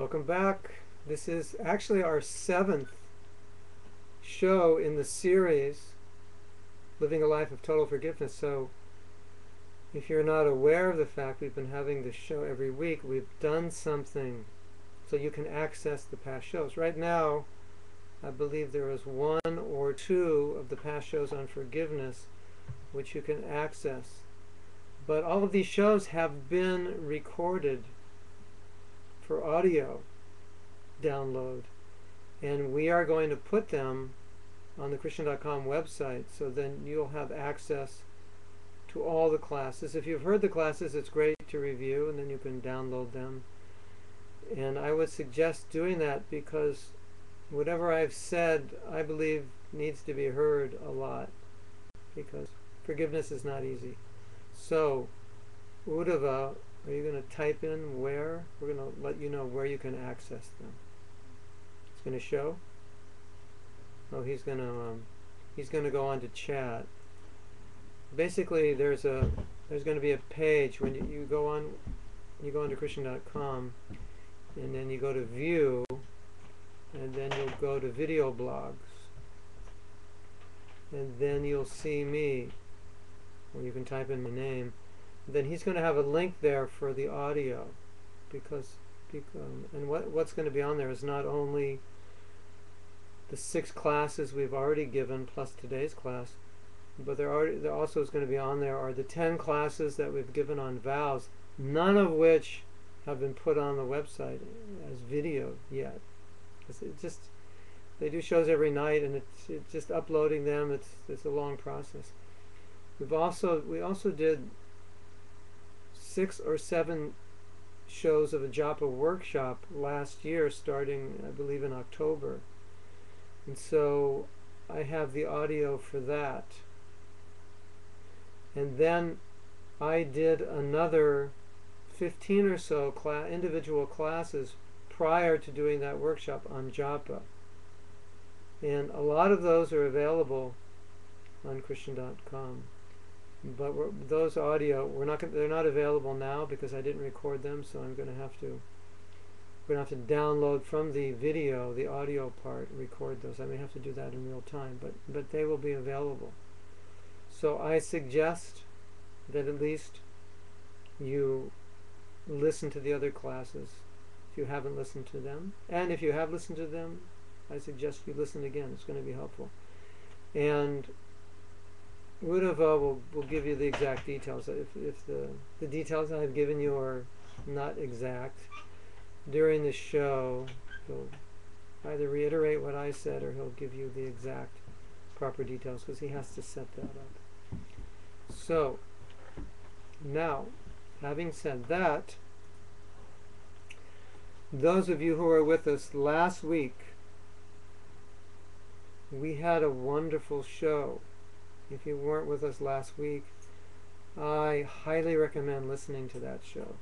Welcome back. This is actually our 7th show in the series, Living a Life of Total Forgiveness. So if you're not aware of the fact we've been having this show every week, we've done something so you can access the past shows. Right now, I believe there is 1 or 2 of the past shows on forgiveness which you can access. But all of these shows have been recorded for audio download, and we are going to put them on the Krishna.com website, so then you'll have access to all the classes. If you've heard the classes, it's great to review, and then you can download them. And I would suggest doing that because whatever I've said, I believe needs to be heard a lot, because forgiveness is not easy. So, Uddhava, are you going to type in where? We're going to let you know where you can access them. It's going to show. Oh, he's going to go on to chat. Basically, there's going to be a page when you go onto Krishna.com, and then you go to View, and then you'll go to Video Blogs, and then you'll see me, or you can type in my name. Then he's going to have a link there for the audio, and what's going to be on there is not only the 6 classes we've already given plus today's class, but there also is going to be on there are the 10 classes that we've given on vows, none of which have been put on the website as video yet. They do shows every night, and it's just uploading them. It's a long process. We also did 6 or 7 shows of a japa workshop last year, starting I believe in October, and so I have the audio for that. And then I did another 15 or so individual classes prior to doing that workshop on japa, and a lot of those are available on Krishna.com. But those audio, they're not available now because I didn't record them, so we're going to have to download from the video, the audio part, record those. I may have to do that in real time, but they will be available. So I suggest that at least you listen to the other classes if you haven't listened to them. And if you have listened to them, I suggest you listen again. It's going to be helpful. And Uddhava will give you the exact details. If the details I've given you are not exact, during the show he'll either reiterate what I said or he'll give you the exact proper details, because he has to set that up. So, now, having said that, those of you who were with us last week, we had a wonderful show. If you weren't with us last week, I highly recommend listening to that show.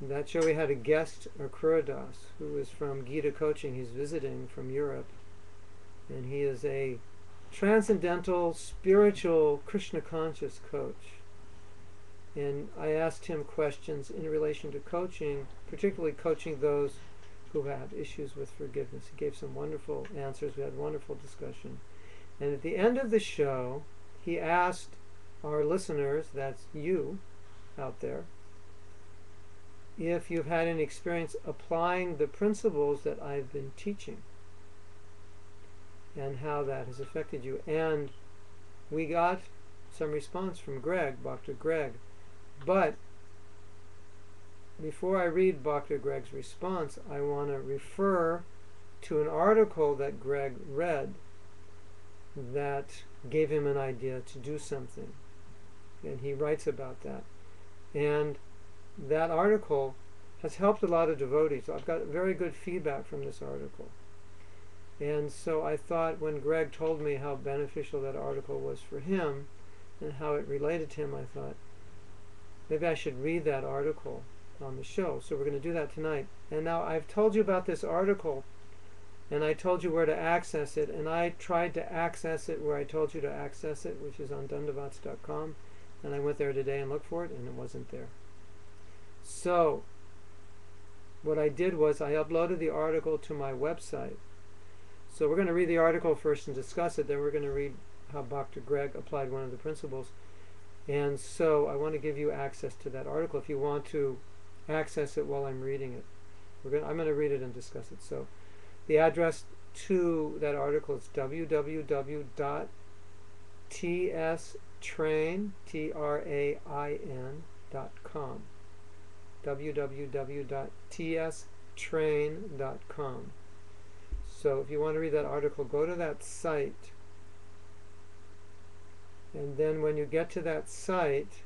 In that show we had a guest, Akruradas, who is from Gita Coaching. He's visiting from Europe, and he is a transcendental, spiritual, Krishna conscious coach. And I asked him questions in relation to coaching, particularly coaching those who have issues with forgiveness. He gave some wonderful answers. We had a wonderful discussion. And at the end of the show, he asked our listeners, that's you out there, if you've had any experience applying the principles that I've been teaching and how that has affected you. And we got some response from Greg, Dr. Greg. But before I read Dr. Greg's response, I want to refer to an article that Greg read that gave him an idea to do something, and he writes about that. And that article has helped a lot of devotees. I've got very good feedback from this article, and so I thought, when Greg told me how beneficial that article was for him and how it related to him, I thought maybe I should read that article on the show. So we're going to do that tonight. And now I've told you about this article, and I told you where to access it, and I tried to access it where I told you to access it, which is on dandavats.com, and I went there today and looked for it, and it wasn't there. So what I did was I uploaded the article to my website. So we're going to read the article first and discuss it. Then we're going to read how Dr. Greg applied one of the principles. And so I want to give you access to that article if you want to access it while I'm reading it. I'm going to read it and discuss it. So the address to that article is www.tstrain.com. www.tstrain.com. So if you want to read that article, go to that site. And then when you get to that site,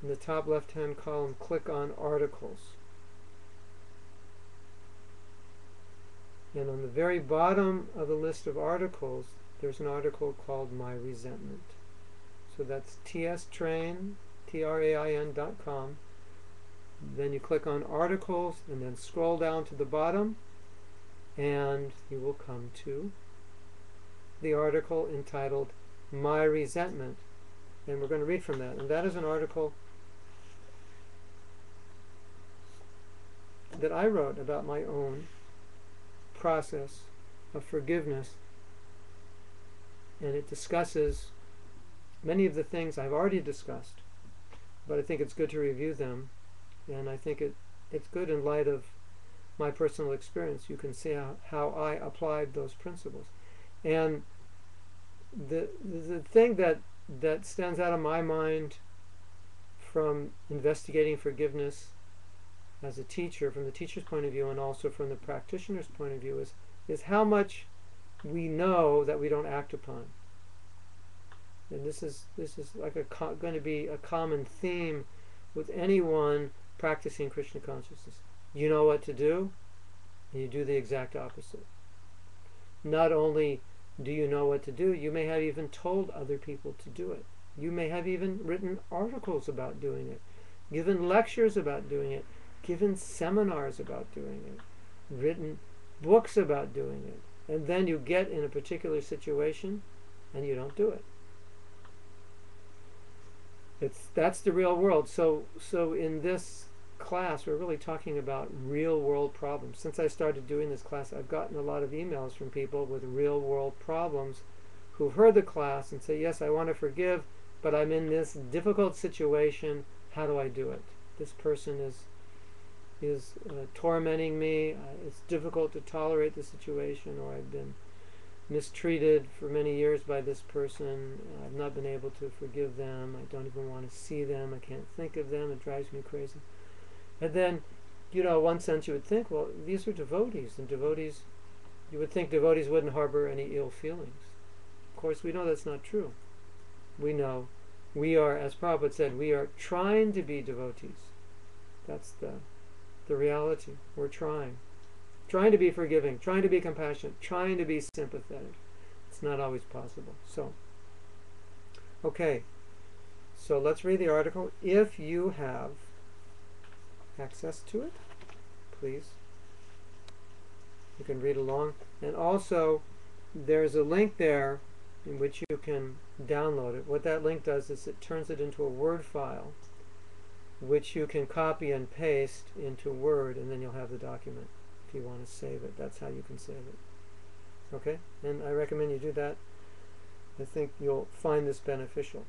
in the top left-hand column, click on Articles. And on the very bottom of the list of articles, there's an article called My Resentment. So that's tstrain.com. Then you click on Articles and then scroll down to the bottom and you will come to the article entitled My Resentment. And we're going to read from that. And that is an article that I wrote about my own process of forgiveness. And it discusses many of the things I've already discussed, but I think it's good to review them. And I think it's good in light of my personal experience. You can see how I applied those principles. And the thing that stands out of my mind from investigating forgiveness as a teacher, from the teacher's point of view and also from the practitioner's point of view, is how much we know that we don't act upon. And this is like going to be a common theme with anyone practicing Krishna consciousness. You know what to do, and you do the exact opposite. Not only do you know what to do, you may have even told other people to do it. You may have even written articles about doing it, given lectures about doing it, given seminars about doing it, written books about doing it, and then you get in a particular situation and you don't do it. That's the real world. So in this class, we're really talking about real world problems. Since I started doing this class, I've gotten a lot of emails from people with real world problems who've heard the class and say, yes, I want to forgive, but I'm in this difficult situation. How do I do it? This person is tormenting me. It's difficult to tolerate the situation, or I've been mistreated for many years by this person. I've not been able to forgive them. I don't even want to see them. I can't think of them. It drives me crazy. And then, one sense you would think, well, these are devotees, and devotees, you would think devotees wouldn't harbor any ill feelings. Of course, we know that's not true. We know we are, as Prabhupada said, we are trying to be devotees. That's the reality. We're trying to be forgiving, trying to be compassionate, trying to be sympathetic. It's not always possible. So, okay. So let's read the article. If you have access to it, please, you can read along. And also, there's a link there in which you can download it. What that link does is it turns it into a Word file, which you can copy and paste into Word, and then you'll have the document. If you want to save it, that's how you can save it. Okay? And I recommend you do that. I think you'll find this beneficial.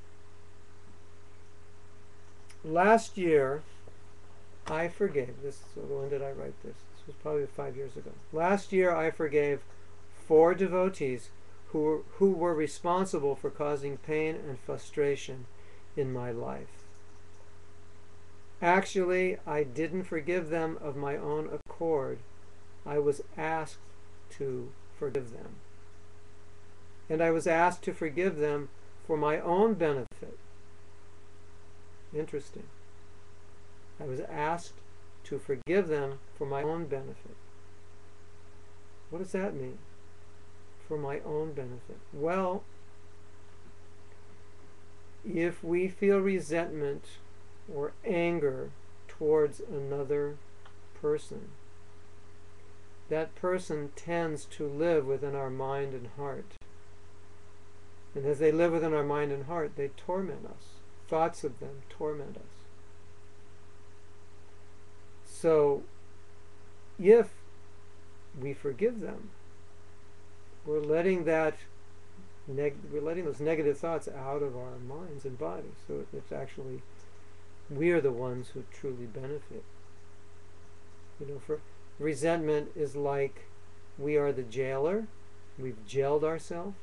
Last year, I forgave this. So when did I write this? This was probably 5 years ago. Last year, I forgave 4 devotees who were responsible for causing pain and frustration in my life. Actually, I didn't forgive them of my own accord. I was asked to forgive them. And I was asked to forgive them for my own benefit. Interesting. I was asked to forgive them for my own benefit. What does that mean? For my own benefit. Well, if we feel resentment or anger towards another person, that person tends to live within our mind and heart. And as they live within our mind and heart, they torment us. Thoughts of them torment us. So if we forgive them, we're letting those negative thoughts out of our minds and bodies. So it's actually, we are the ones who truly benefit. For resentment is like we are the jailer. We've jailed ourselves.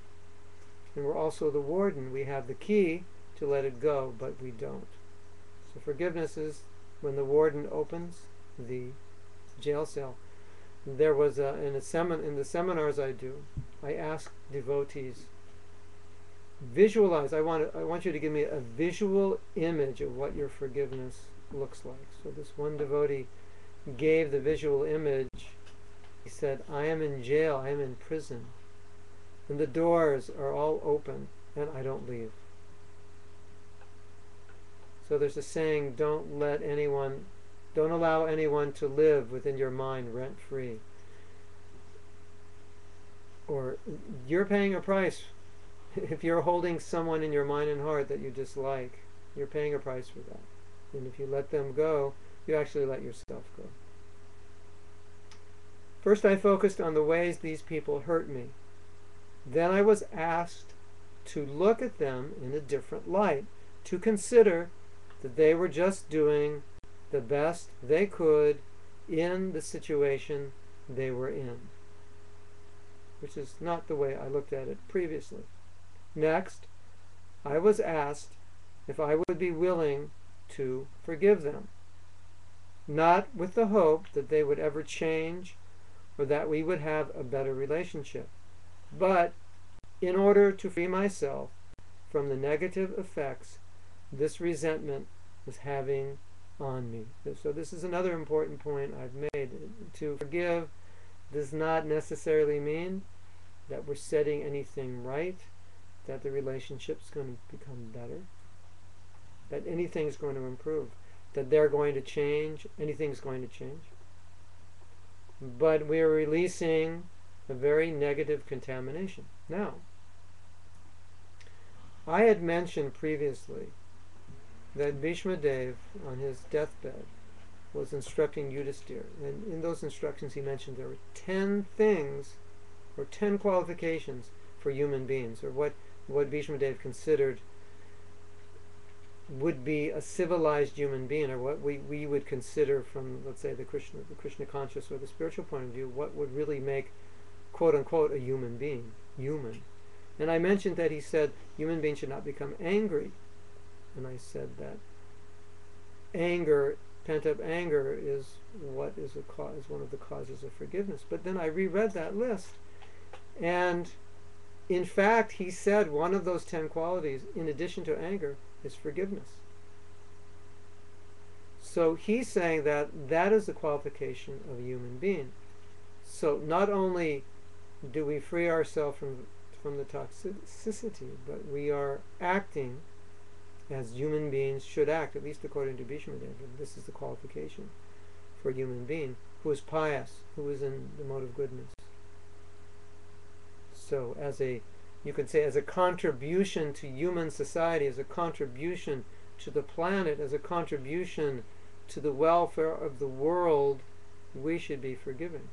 And we're also the warden. We have the key to let it go, but we don't. So forgiveness is when the warden opens the jail cell. There was in the seminars I do, I ask devotees, visualize. I want you to give me a visual image of what your forgiveness looks like. So this one devotee gave the visual image. He said, I am in jail, I am in prison, and the doors are all open, and I don't leave. So there's a saying, don't allow anyone to live within your mind rent-free. Or you're paying a price. If you're holding someone in your mind and heart that you dislike, you're paying a price for that. And if you let them go, you actually let yourself go. First, I focused on the ways these people hurt me. Then I was asked to look at them in a different light, to consider that they were just doing the best they could in the situation they were in, which is not the way I looked at it previously. Next, I was asked if I would be willing to forgive them, not with the hope that they would ever change or that we would have a better relationship, but in order to free myself from the negative effects this resentment was having on me. So this is another important point I've made. To forgive does not necessarily mean that we're setting anything right, that the relationship's going to become better, that anything's going to improve, that they're going to change, anything's going to change. But we are releasing a very negative contamination. Now, I had mentioned previously that Bhishma Dev, on his deathbed, was instructing Yudhisthira. And in those instructions he mentioned there were 10 things, or 10 qualifications for human beings, or what Bhishma Dev considered would be a civilized human being, or what we would consider from, let's say, the Krishna conscious or the spiritual point of view, what would really make, quote unquote, a human being human. And I mentioned that he said human beings should not become angry. And I said that anger, pent-up anger, is one of the causes of forgiveness. But then I reread that list, and in fact he said one of those 10 qualities, in addition to anger, is forgiveness. So he's saying that that is the qualification of a human being. So not only do we free ourselves from the toxicity, but we are acting as human beings should act, at least according to Bhishma Dev. This is the qualification for a human being who is pious, who is in the mode of goodness. So you could say, as a contribution to human society, as a contribution to the planet, as a contribution to the welfare of the world, we should be forgiving.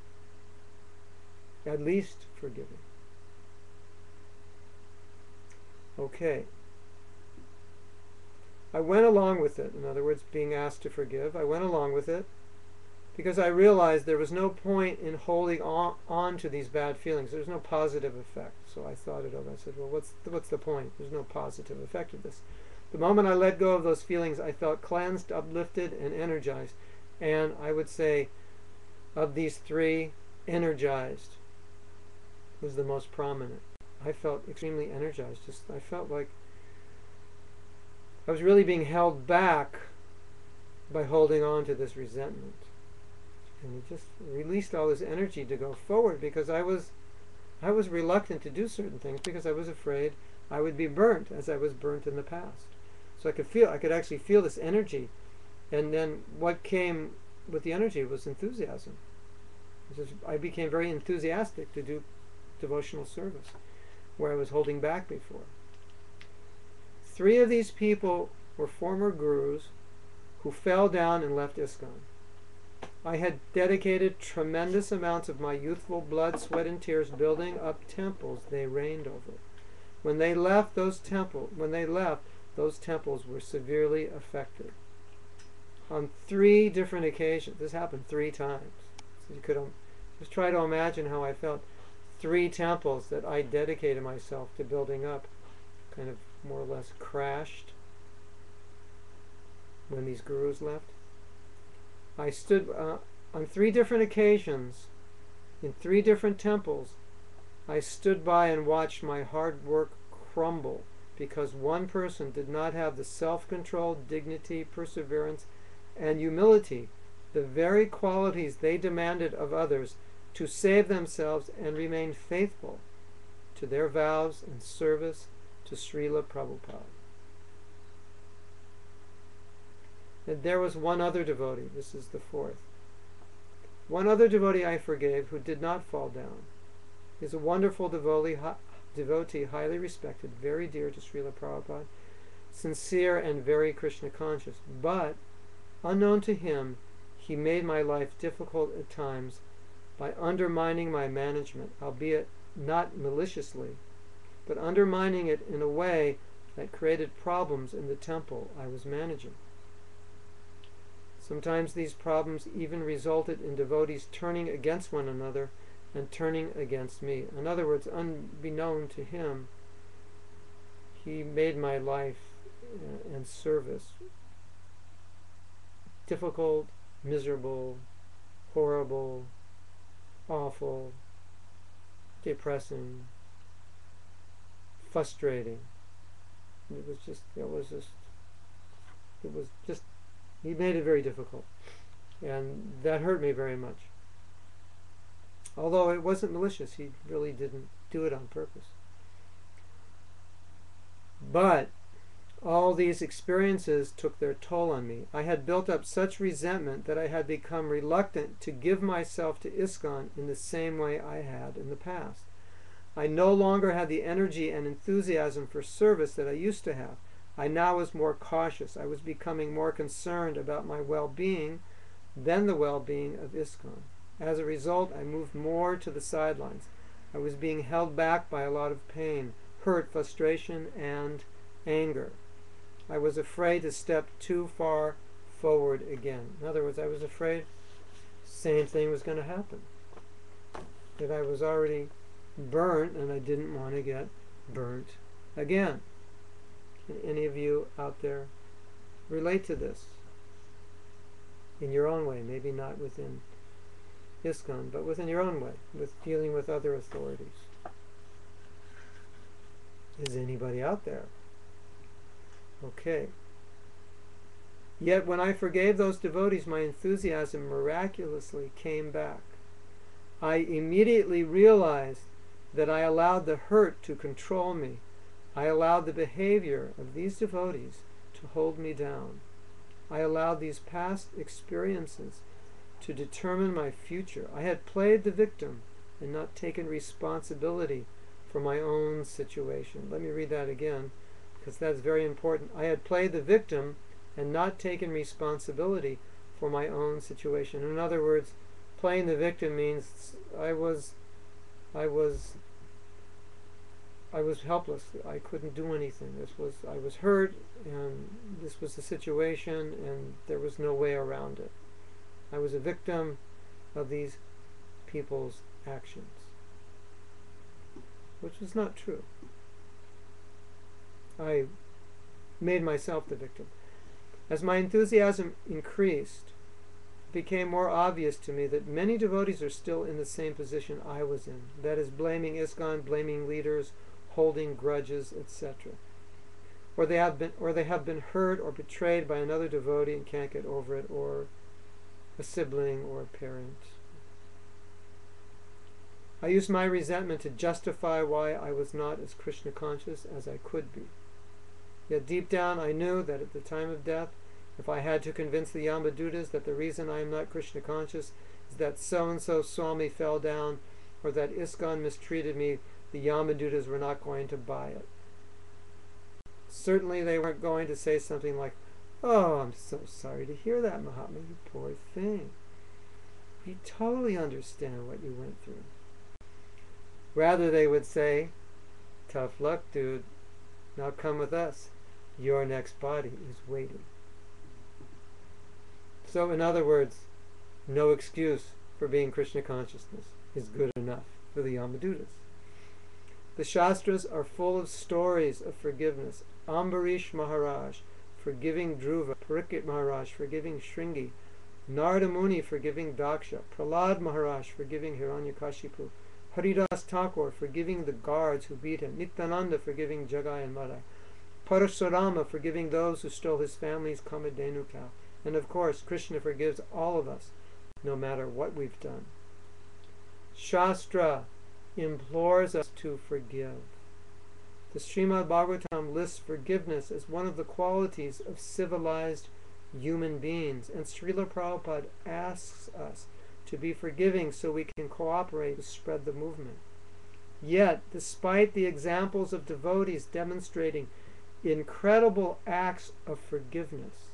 At least forgiving. Okay. I went along with it. In other words, being asked to forgive, I went along with it because I realized there was no point in holding on to these bad feelings. There's no positive effect. So I thought it over. I said, well, what's the point? There's no positive effect of this. The moment I let go of those feelings, I felt cleansed, uplifted, and energized. And I would say, of these 3, energized was the most prominent. I felt extremely energized. I felt like I was really being held back by holding on to this resentment. And it just released all this energy to go forward, because I was reluctant to do certain things because I was afraid I would be burnt as I was burnt in the past. So I could actually feel this energy, and then what came with the energy was enthusiasm. I became very enthusiastic to do devotional service, where I was holding back before. 3 of these people were former gurus who fell down and left ISKCON. I had dedicated tremendous amounts of my youthful blood, sweat, and tears building up temples they reigned over. When they left, those temples were severely affected. On 3 different occasions, this happened 3 times. So you could just try to imagine how I felt. 3 temples that I dedicated myself to building up kind of more or less crashed when these gurus left. I stood on 3 different occasions in 3 different temples. I stood by and watched my hard work crumble because one person did not have the self-control, dignity, perseverance, and humility, the very qualities they demanded of others, to save themselves and remain faithful to their vows and service to Srila Prabhupada. And there was one other devotee, this is the 4th. One other devotee I forgave who did not fall down. He's a wonderful devotee, highly respected, very dear to Srila Prabhupada, sincere and very Krishna conscious. But, unknown to him, he made my life difficult at times by undermining my management, albeit not maliciously, but undermining it in a way that created problems in the temple I was managing. Sometimes these problems even resulted in devotees turning against one another and turning against me. In other words, unbeknown to him, he made my life and service difficult, miserable, horrible, awful, depressing, frustrating. He made it very difficult. And that hurt me very much. Although it wasn't malicious, he really didn't do it on purpose. But all these experiences took their toll on me. I had built up such resentment that I had become reluctant to give myself to ISKCON in the same way I had in the past. I no longer had the energy and enthusiasm for service that I used to have. I now was more cautious. I was becoming more concerned about my well-being than the well-being of ISKCON. As a result, I moved more to the sidelines. I was being held back by a lot of pain, hurt, frustration, and anger. I was afraid to step too far forward again. In other words, I was afraid the same thing was going to happen. That I was already burnt and I didn't want to get burnt again. Can any of you out there relate to this in your own way? Maybe not within ISKCON, but within your own way, with dealing with other authorities. Is anybody out there? Okay. Yet when I forgave those devotees, my enthusiasm miraculously came back. I immediately realized that I allowed the hurt to control me. I allowed the behavior of these devotees to hold me down. I allowed these past experiences to determine my future. I had played the victim and not taken responsibility for my own situation. Let me read that again, because that's very important. I had played the victim and not taken responsibility for my own situation. In other words, playing the victim means I was helpless. I couldn't do anything. I was hurt, and this was the situation, and there was no way around it. I was a victim of these people's actions, which was not true. I made myself the victim. As my enthusiasm increased, it became more obvious to me that many devotees are still in the same position I was in. That is, blaming ISKCON, blaming leaders, holding grudges, etc. Or they have been hurt or betrayed by another devotee and can't get over it, or a sibling or a parent. I used my resentment to justify why I was not as Krishna conscious as I could be. Yet deep down I knew that at the time of death, if I had to convince the Yamadutas that the reason I am not Krishna conscious is that so-and-so Swami fell down, or that ISKCON mistreated me, the Yamadutas were not going to buy it. Certainly they weren't going to say something like, "Oh, I'm so sorry to hear that, Mahatma, you poor thing." We totally understand what you went through. Rather, they would say, tough luck, dude. Now come with us. Your next body is waiting. So, in other words, no excuse for being Krishna consciousness is good enough for the Yamadutas. The Shastras are full of stories of forgiveness. Ambarish Maharaj forgiving Dhruva, Parikshit Maharaj forgiving Shringi, Narada Muni forgiving Daksha, Prahlad Maharaj forgiving Hiranyakashipu, Haridas Thakur forgiving the guards who beat him, Nityananda forgiving Jagai and Madai, Parasurama forgiving those who stole his family's Kamadhenu cow, and of course Krishna forgives all of us, no matter what we've done. Shastra implores us to forgive. The Srimad Bhagavatam lists forgiveness as one of the qualities of civilized human beings, and Srila Prabhupada asks us to be forgiving so we can cooperate to spread the movement. Yet, despite the examples of devotees demonstrating incredible acts of forgiveness,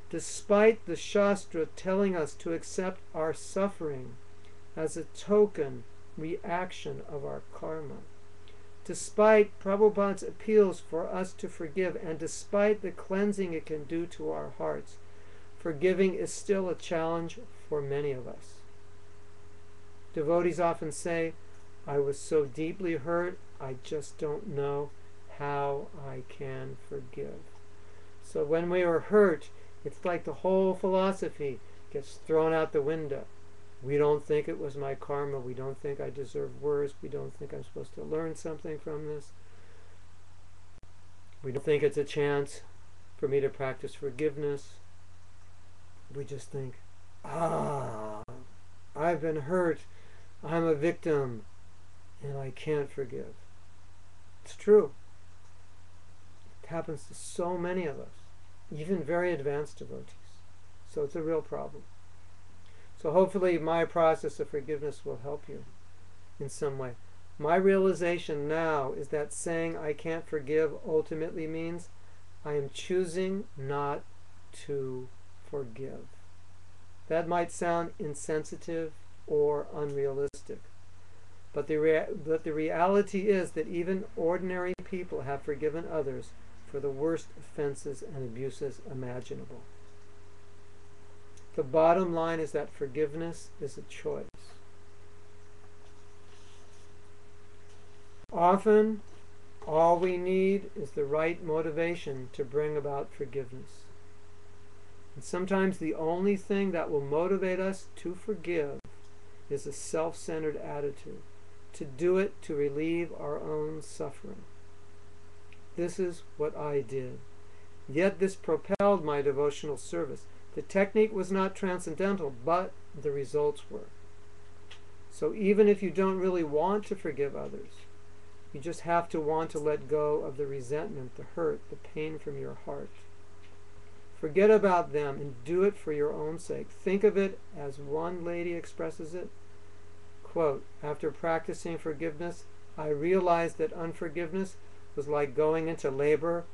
despite the Shastra telling us to accept our suffering as a token reaction of our karma, despite Prabhupada's appeals for us to forgive, and despite the cleansing it can do to our hearts, forgiving is still a challenge for many of us. Devotees often say, I was so deeply hurt, I just don't know how I can forgive. So when we are hurt, it's like the whole philosophy gets thrown out the window. We don't think it was my karma. We don't think I deserve worse. We don't think I'm supposed to learn something from this. We don't think it's a chance for me to practice forgiveness. We just think, I've been hurt. I'm a victim, and I can't forgive. It's true. It happens to so many of us, even very advanced devotees. So it's a real problem. So hopefully my process of forgiveness will help you in some way. My realization now is that saying I can't forgive ultimately means I am choosing not to forgive. That might sound insensitive or unrealistic, but the reality is that even ordinary people have forgiven others for the worst offenses and abuses imaginable. The bottom line is that forgiveness is a choice. Often, all we need is the right motivation to bring about forgiveness. And sometimes the only thing that will motivate us to forgive is a self-centered attitude, to do it to relieve our own suffering. This is what I did. Yet this propelled my devotional service. The technique was not transcendental, but the results were. So even if you don't really want to forgive others, you just have to want to let go of the resentment, the hurt, the pain from your heart. Forget about them and do it for your own sake. Think of it as one lady expresses it. Quote, after practicing forgiveness, I realized that unforgiveness was like going into labor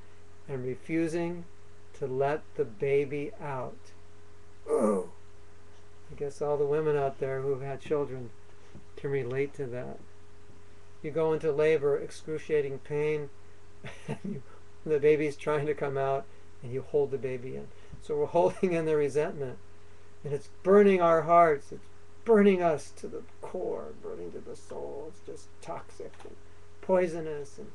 and refusing to let the baby out. Oh, I guess all the women out there who've had children can relate to that. You go into labor, excruciating pain, and the baby's trying to come out, and you hold the baby in. So we're holding in the resentment, and it's burning our hearts. It's burning us to the core, burning to the soul. It's just toxic and poisonous and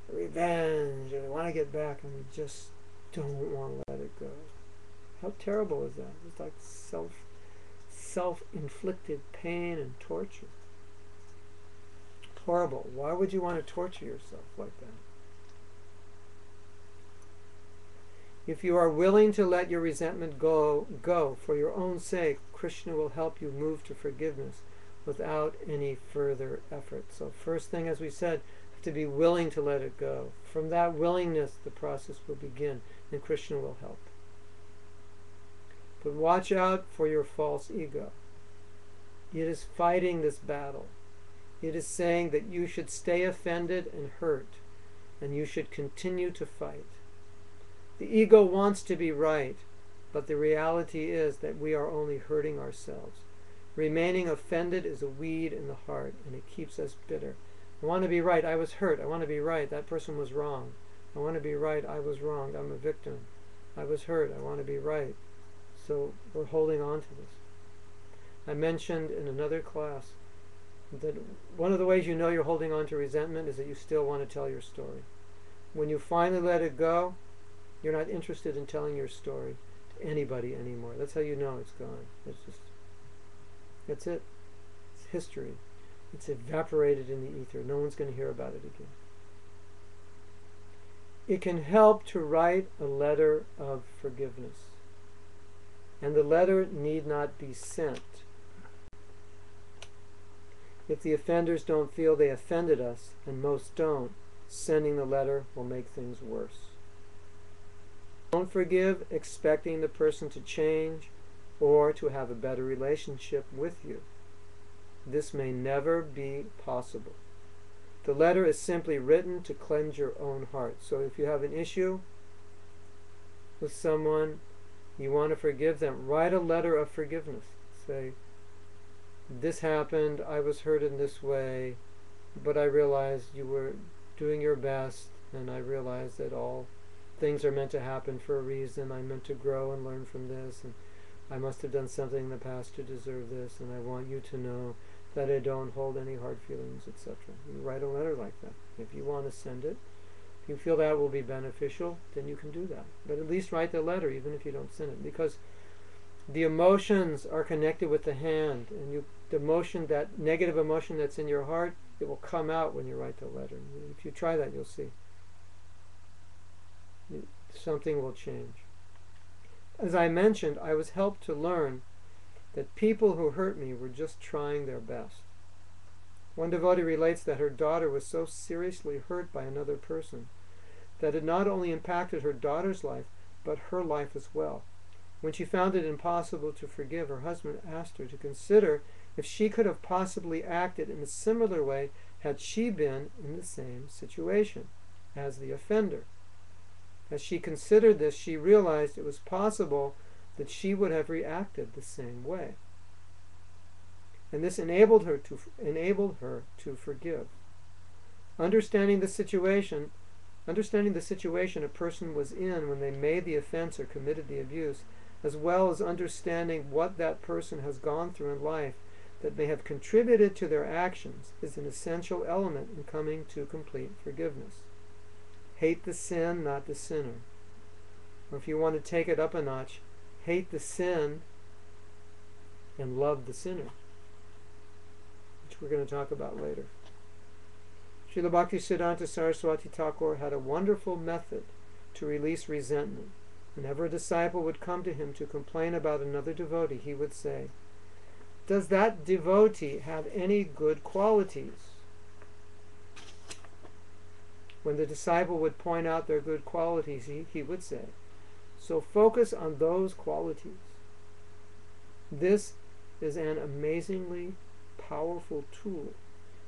revenge, and we want to get back, and we just don't want to let it go. How terrible is that? It's like self-inflicted pain and torture. Horrible. Why would you want to torture yourself like that? If you are willing to let your resentment go for your own sake, Krishna will help you move to forgiveness without any further effort. So first thing, as we said, to be willing to let it go. From that willingness, the process will begin, and Krishna will help. But watch out for your false ego. It is fighting this battle. It is saying that you should stay offended and hurt, and you should continue to fight. The ego wants to be right, but the reality is that we are only hurting ourselves. Remaining offended is a weed in the heart, and it keeps us bitter. I want to be right. I was hurt. I want to be right. That person was wrong. I want to be right. I was wrong. I'm a victim. I was hurt. I want to be right. So we're holding on to this. I mentioned in another class that one of the ways you know you're holding on to resentment is that you still want to tell your story. When you finally let it go, you're not interested in telling your story to anybody anymore. That's how you know it's gone. That's it. It's history. It's evaporated in the ether. No one's going to hear about it again. It can help to write a letter of forgiveness. And the letter need not be sent. If the offenders don't feel they offended us, and most don't, sending the letter will make things worse. Don't forgive expecting the person to change or to have a better relationship with you. This may never be possible. The letter is simply written to cleanse your own heart. So if you have an issue with someone, you want to forgive them, write a letter of forgiveness. Say, this happened, I was hurt in this way, but I realized you were doing your best, and I realized that all things are meant to happen for a reason. I'm meant to grow and learn from this, and I must have done something in the past to deserve this, and I want you to know that I don't hold any hard feelings, etc. You write a letter like that. If you want to send it, if you feel that will be beneficial, then you can do that. But at least write the letter, even if you don't send it, because the emotions are connected with the hand, and the emotion, that negative emotion that's in your heart, it will come out when you write the letter. If you try that, you'll see. Something will change. As I mentioned, I was helped to learn that people who hurt me were just trying their best. One devotee relates that her daughter was so seriously hurt by another person that it not only impacted her daughter's life, but her life as well. When she found it impossible to forgive, her husband asked her to consider if she could have possibly acted in a similar way had she been in the same situation as the offender. As she considered this, she realized it was possible that she would have reacted the same way. And this enabled her to forgive. Understanding the situation a person was in when they made the offense or committed the abuse, as well as understanding what that person has gone through in life that may have contributed to their actions, is an essential element in coming to complete forgiveness. Hate the sin, not the sinner. Or if you want to take it up a notch, hate the sin and love the sinner, which we're going to talk about later. Srila Bhaktisiddhanta Saraswati Thakur had a wonderful method to release resentment. Whenever a disciple would come to him to complain about another devotee, he would say, "Does that devotee have any good qualities?" When the disciple would point out their good qualities, he would say, "So focus on those qualities." This is an amazingly powerful tool,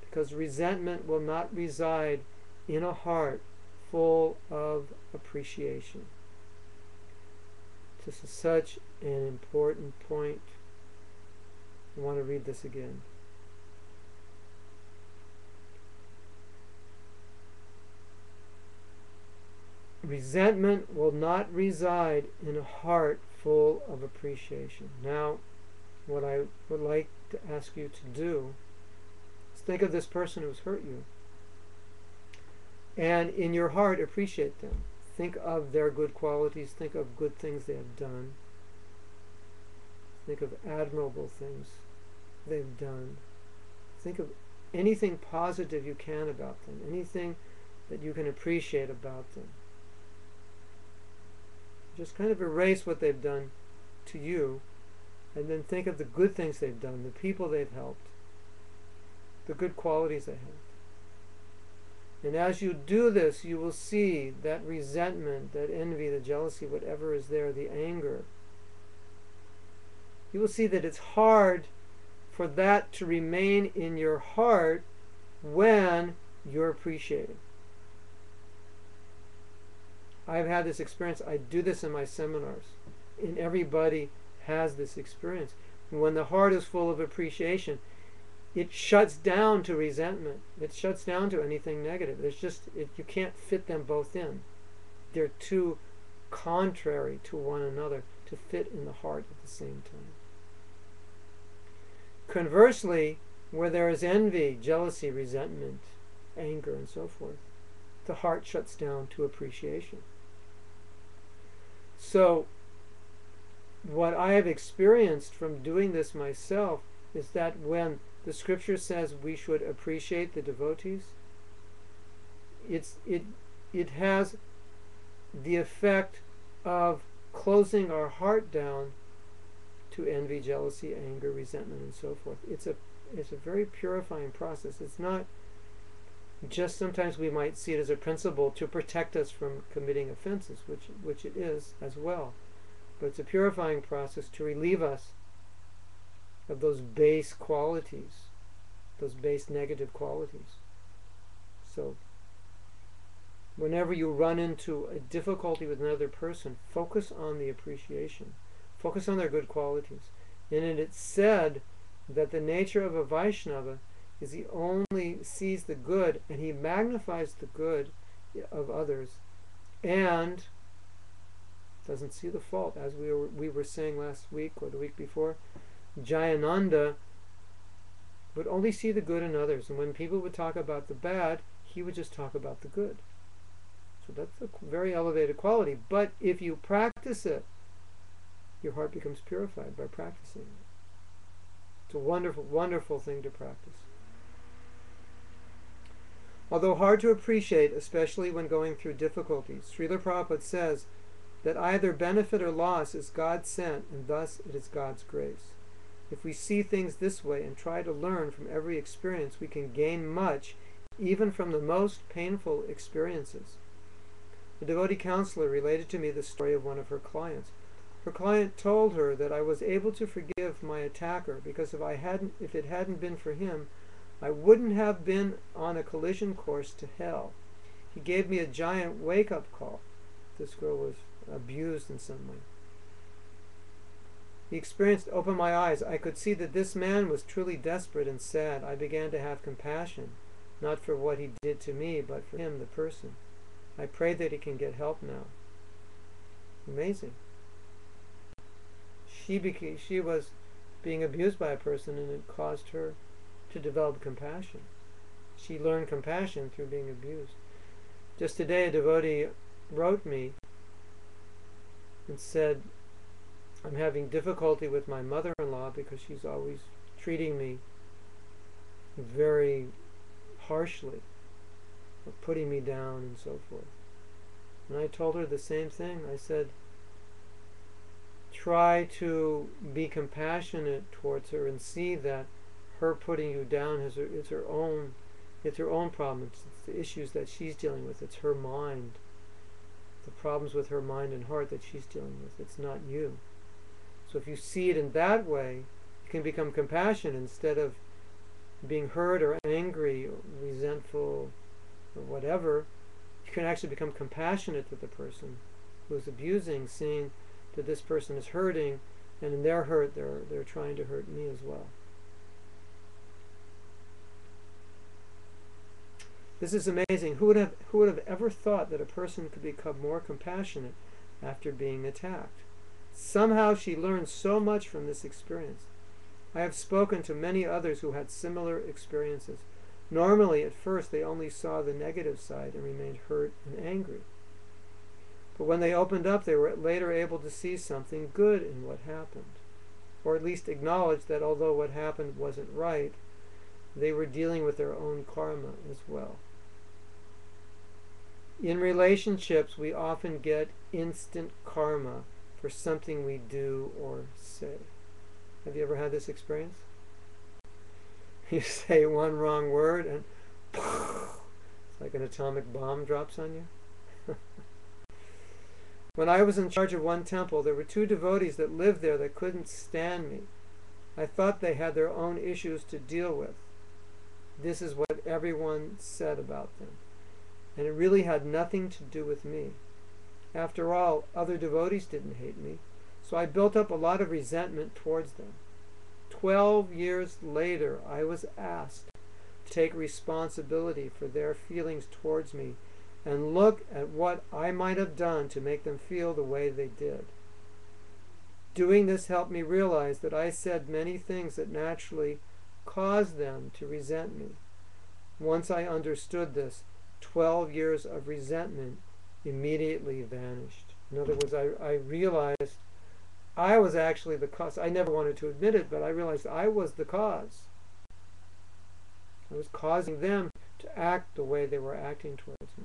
because resentment will not reside in a heart full of appreciation. This is such an important point. I want to read this again. Resentment will not reside in a heart full of appreciation. Now, what I would like to ask you to do is think of this person who's hurt you, and in your heart appreciate them. Think of their good qualities. Think of good things they have done. Think of admirable things they've done. Think of anything positive you can about them, anything that you can appreciate about them. Just kind of erase what they've done to you, and then think of the good things they've done, the people they've helped, the good qualities they have. And as you do this, you will see that resentment, that envy, the jealousy, whatever is there, the anger, you will see that it's hard for that to remain in your heart when you're appreciating. I've had this experience. I do this in my seminars, and everybody has this experience. When the heart is full of appreciation, it shuts down to resentment. It shuts down to anything negative. You can't fit them both in. They're too contrary to one another to fit in the heart at the same time. Conversely, where there is envy, jealousy, resentment, anger, and so forth, the heart shuts down to appreciation. So, what I have experienced from doing this myself is that when the scripture says we should appreciate the devotees, it has the effect of closing our heart down to envy, jealousy, anger, resentment, and so forth. It's a very purifying process. It's not just, sometimes we might see it as a principle to protect us from committing offenses, which it is as well. But it's a purifying process to relieve us of those base qualities, those base negative qualities. So whenever you run into a difficulty with another person, focus on the appreciation. Focus on their good qualities. And it's said that the nature of a Vaishnava is he only sees the good and he magnifies the good of others and doesn't see the fault. As we were saying last week or the week before, Jayananda would only see the good in others, and when people would talk about the bad, he would just talk about the good. So that's a very elevated quality. But if you practice it, your heart becomes purified by practicing it. It's a wonderful, wonderful thing to practice. Although hard to appreciate, especially when going through difficulties, Srila Prabhupada says that either benefit or loss is God sent, and thus it is God's grace. If we see things this way and try to learn from every experience, we can gain much, even from the most painful experiences. A devotee counselor related to me the story of one of her clients. Her client told her that I was able to forgive my attacker because if it hadn't been for him, I wouldn't have been on a collision course to hell. He gave me a giant wake-up call. This girl was abused in some way. The experience opened my eyes. I could see that this man was truly desperate and sad. I began to have compassion, not for what he did to me, but for him, the person. I pray that he can get help now. Amazing. She was being abused by a person, and it caused her to develop compassion. She learned compassion through being abused. Just today, a devotee wrote me and said, I'm having difficulty with my mother-in-law because she's always treating me very harshly, or putting me down and so forth. And I told her the same thing. I said, try to be compassionate towards her and see that her putting you down is her own problem. It's the issues that she's dealing with. It's her mind, the problems with her mind and heart that she's dealing with. It's not you. So if you see it in that way, you can become compassionate instead of being hurt or angry or resentful or whatever. You can actually become compassionate to the person who is abusing, seeing that this person is hurting, and in their hurt, they're trying to hurt me as well. This is amazing. Who would have ever thought that a person could become more compassionate after being attacked? Somehow she learned so much from this experience. I have spoken to many others who had similar experiences. Normally, at first, they only saw the negative side and remained hurt and angry. But when they opened up, they were later able to see something good in what happened, or at least acknowledge that although what happened wasn't right, they were dealing with their own karma as well. In relationships, we often get instant karma for something we do or say. Have you ever had this experience? You say one wrong word and it's like an atomic bomb drops on you. When I was in charge of one temple, there were two devotees that lived there that couldn't stand me. I thought they had their own issues to deal with. This is what everyone said about them. And it really had nothing to do with me. After all, other devotees didn't hate me, so I built up a lot of resentment towards them. 12 years later, I was asked to take responsibility for their feelings towards me and look at what I might have done to make them feel the way they did. Doing this helped me realize that I said many things that naturally caused them to resent me. Once I understood this, 12 years of resentment immediately vanished. In other words, I realized I was actually the cause. I never wanted to admit it, but I realized I was the cause. I was causing them to act the way they were acting towards me,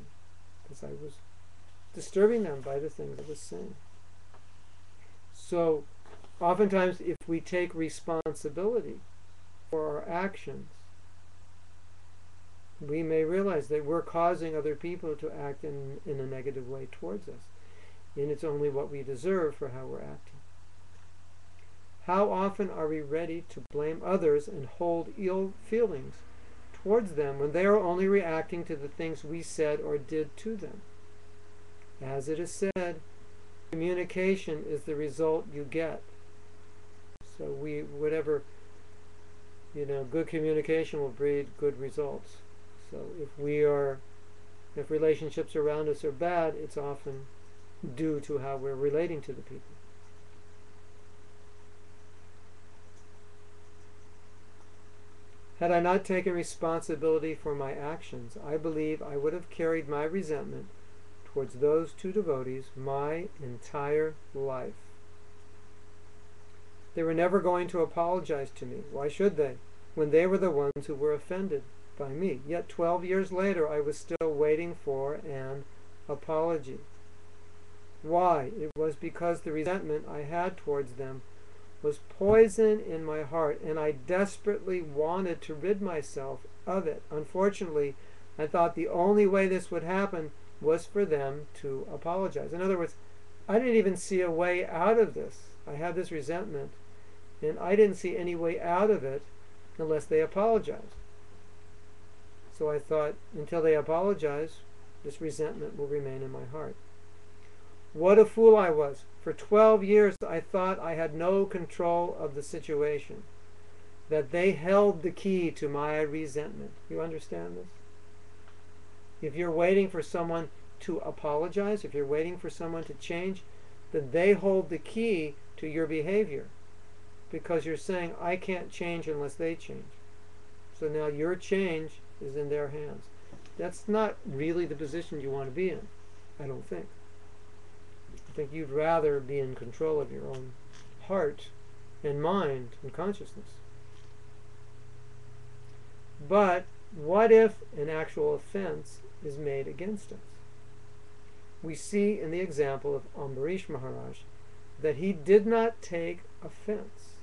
because I was disturbing them by the things I was saying. So, oftentimes, if we take responsibility for our actions, we may realize that we're causing other people to act in a negative way towards us. And it's only what we deserve for how we're acting. How often are we ready to blame others and hold ill feelings towards them when they are only reacting to the things we said or did to them? As it is said, communication is the result you get. So whatever, good communication will breed good results. So if relationships around us are bad, it's often due to how we're relating to the people. Had I not taken responsibility for my actions, I believe I would have carried my resentment towards those two devotees my entire life. They were never going to apologize to me. Why should they, when they were the ones who were offended by me? Yet 12 years later, I was still waiting for an apology. Why? It was because the resentment I had towards them was poison in my heart, and I desperately wanted to rid myself of it. Unfortunately, I thought the only way this would happen was for them to apologize. In other words, I didn't even see a way out of this. I had this resentment, and I didn't see any way out of it unless they apologized. So I thought, until they apologize, this resentment will remain in my heart. What a fool I was. For 12 years, I thought I had no control of the situation, that they held the key to my resentment. You understand this? If you're waiting for someone to apologize, if you're waiting for someone to change, then they hold the key to your behavior, because you're saying, I can't change unless they change. So now your change is in their hands. That's not really the position you want to be in, I don't think. I think you'd rather be in control of your own heart and mind and consciousness. But what if an actual offense is made against us? We see in the example of Ambarish Maharaj that he did not take offense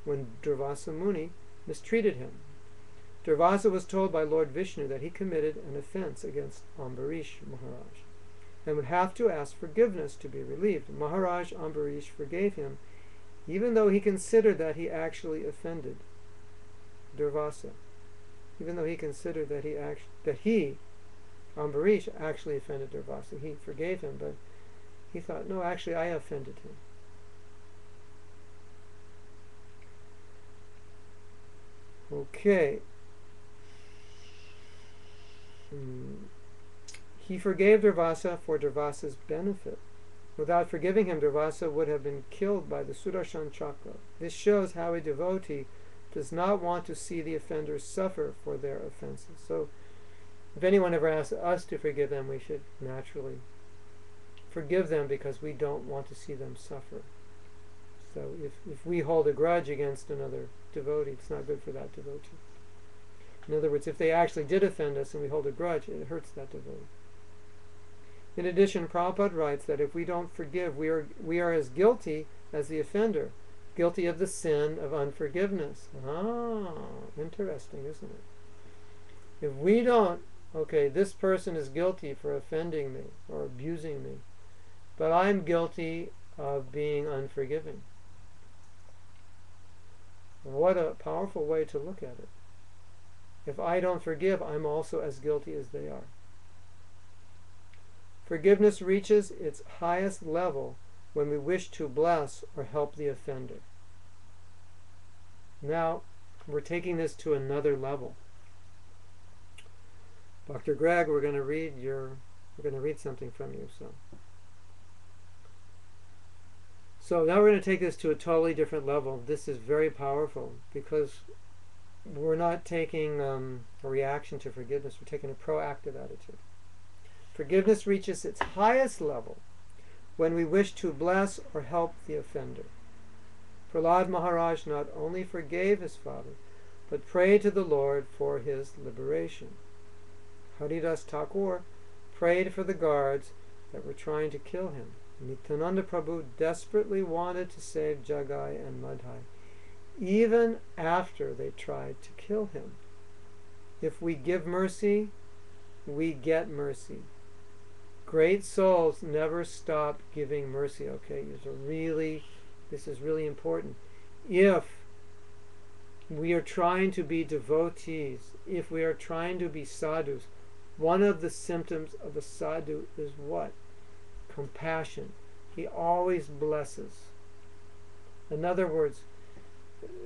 when Durvasa Muni mistreated him. Durvasa was told by Lord Vishnu that he committed an offense against Ambarish Maharaj and would have to ask forgiveness to be relieved. Maharaj Ambarish forgave him, even though he considered that he actually offended Durvasa. Even though he considered that Ambarish actually offended Durvasa. He forgave him, but he thought, no, actually I offended him. Okay. He forgave Durvasa for Durvasa's benefit. Without forgiving him, Durvasa would have been killed by the Sudarshan Chakra. This shows how a devotee does not want to see the offenders suffer for their offenses. So, if anyone ever asks us to forgive them, we should naturally forgive them because we don't want to see them suffer. So, if we hold a grudge against another devotee, it's not good for that devotee. In other words, if they actually did offend us and we hold a grudge, it hurts that devotee. In addition, Prabhupada writes that if we don't forgive, we are as guilty as the offender, guilty of the sin of unforgiveness. Ah, interesting, isn't it? If we don't, okay, this person is guilty for offending me or abusing me, but I'm guilty of being unforgiving. What a powerful way to look at it. If I don't forgive, I'm also as guilty as they are. Forgiveness reaches its highest level when we wish to bless or help the offender. Now, we're taking this to another level. Dr. Greg, we're going to read something from you. So now we're going to take this to a totally different level. This is very powerful because we're not taking a reaction to forgiveness. We're taking a proactive attitude. Forgiveness reaches its highest level when we wish to bless or help the offender. Prahlad Maharaj not only forgave his father, but prayed to the Lord for his liberation. Haridas Thakur prayed for the guards that were trying to kill him. Nityananda Prabhu desperately wanted to save Jagai and Madhai, even after they tried to kill him. If we give mercy, we get mercy. Great souls never stop giving mercy. Okay, this is really important. If we are trying to be devotees, if we are trying to be sadhus, one of the symptoms of a sadhu is what? Compassion. He always blesses. In other words,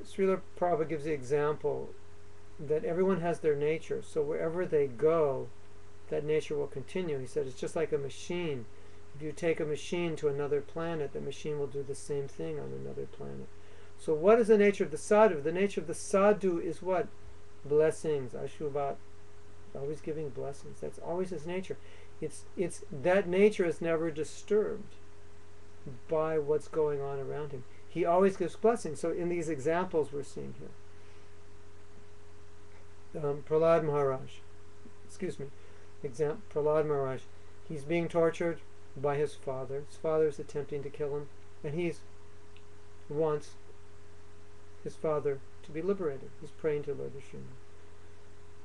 Srila Prabhupada gives the example that everyone has their nature, so wherever they go, that nature will continue. He said it's just like a machine. If you take a machine to another planet, the machine will do the same thing on another planet. So what is the nature of the sadhu? The nature of the sadhu is what? Blessings. Ashubhat. Always giving blessings. That's always his nature. It's that nature is never disturbed by what's going on around him. He always gives blessings. So in these examples we're seeing here, Prahlad Maharaj, Prahlad Maharaj, he's being tortured by his father. His father is attempting to kill him, and he wants his father to be liberated. He's praying to Lord Vishnu.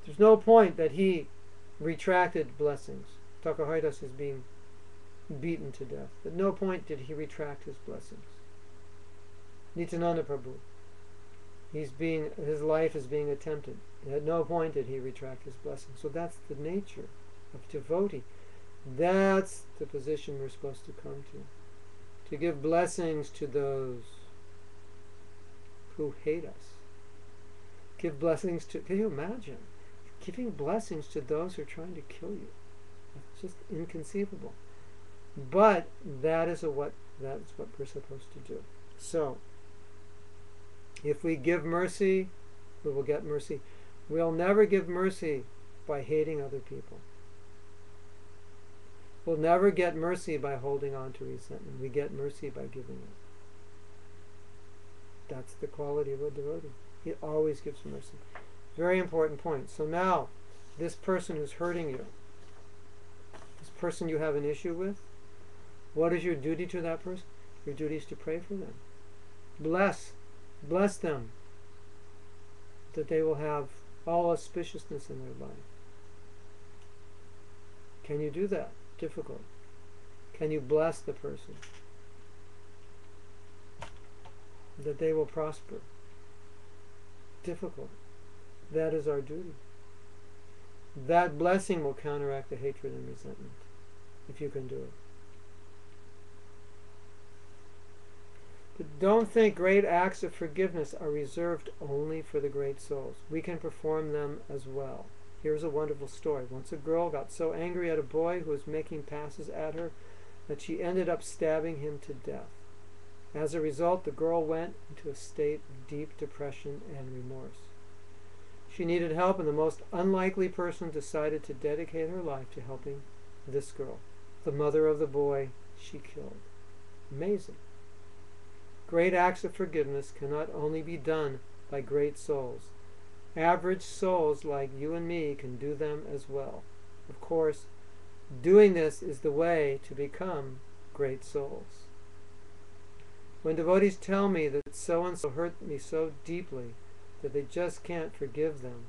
There's no point that he retracted blessings. Thakur Haridas is being beaten to death. At no point did he retract his blessings. Nityananda Prabhu, his life is being attempted. At no point did he retract his blessings. So that's the nature of devotee. That's the position we're supposed to come to give blessings to those who hate us. Give blessings to, can you imagine? Giving blessings to those who are trying to kill you. It's just inconceivable. But that's what we're supposed to do. So, if we give mercy, we will get mercy. We'll never give mercy by hating other people. We'll never get mercy by holding on to resentment. We get mercy by giving it. That's the quality of a devotee. He always gives mercy. Very important point. So now, this person who's hurting you, this person you have an issue with, what is your duty to that person? Your duty is to pray for them. Bless them, that they will have all auspiciousness in their life. Can you do that? Difficult. Can you bless the person? That they will prosper. Difficult. That is our duty. That blessing will counteract the hatred and resentment, if you can do it. But don't think great acts of forgiveness are reserved only for the great souls. We can perform them as well. Here's a wonderful story. Once a girl got so angry at a boy who was making passes at her that she ended up stabbing him to death. As a result, the girl went into a state of deep depression and remorse. She needed help, and the most unlikely person decided to dedicate her life to helping this girl, the mother of the boy she killed. Amazing. Great acts of forgiveness cannot only be done by great souls. Average souls like you and me can do them as well. Of course, doing this is the way to become great souls. When devotees tell me that so-and-so hurt me so deeply that they just can't forgive them,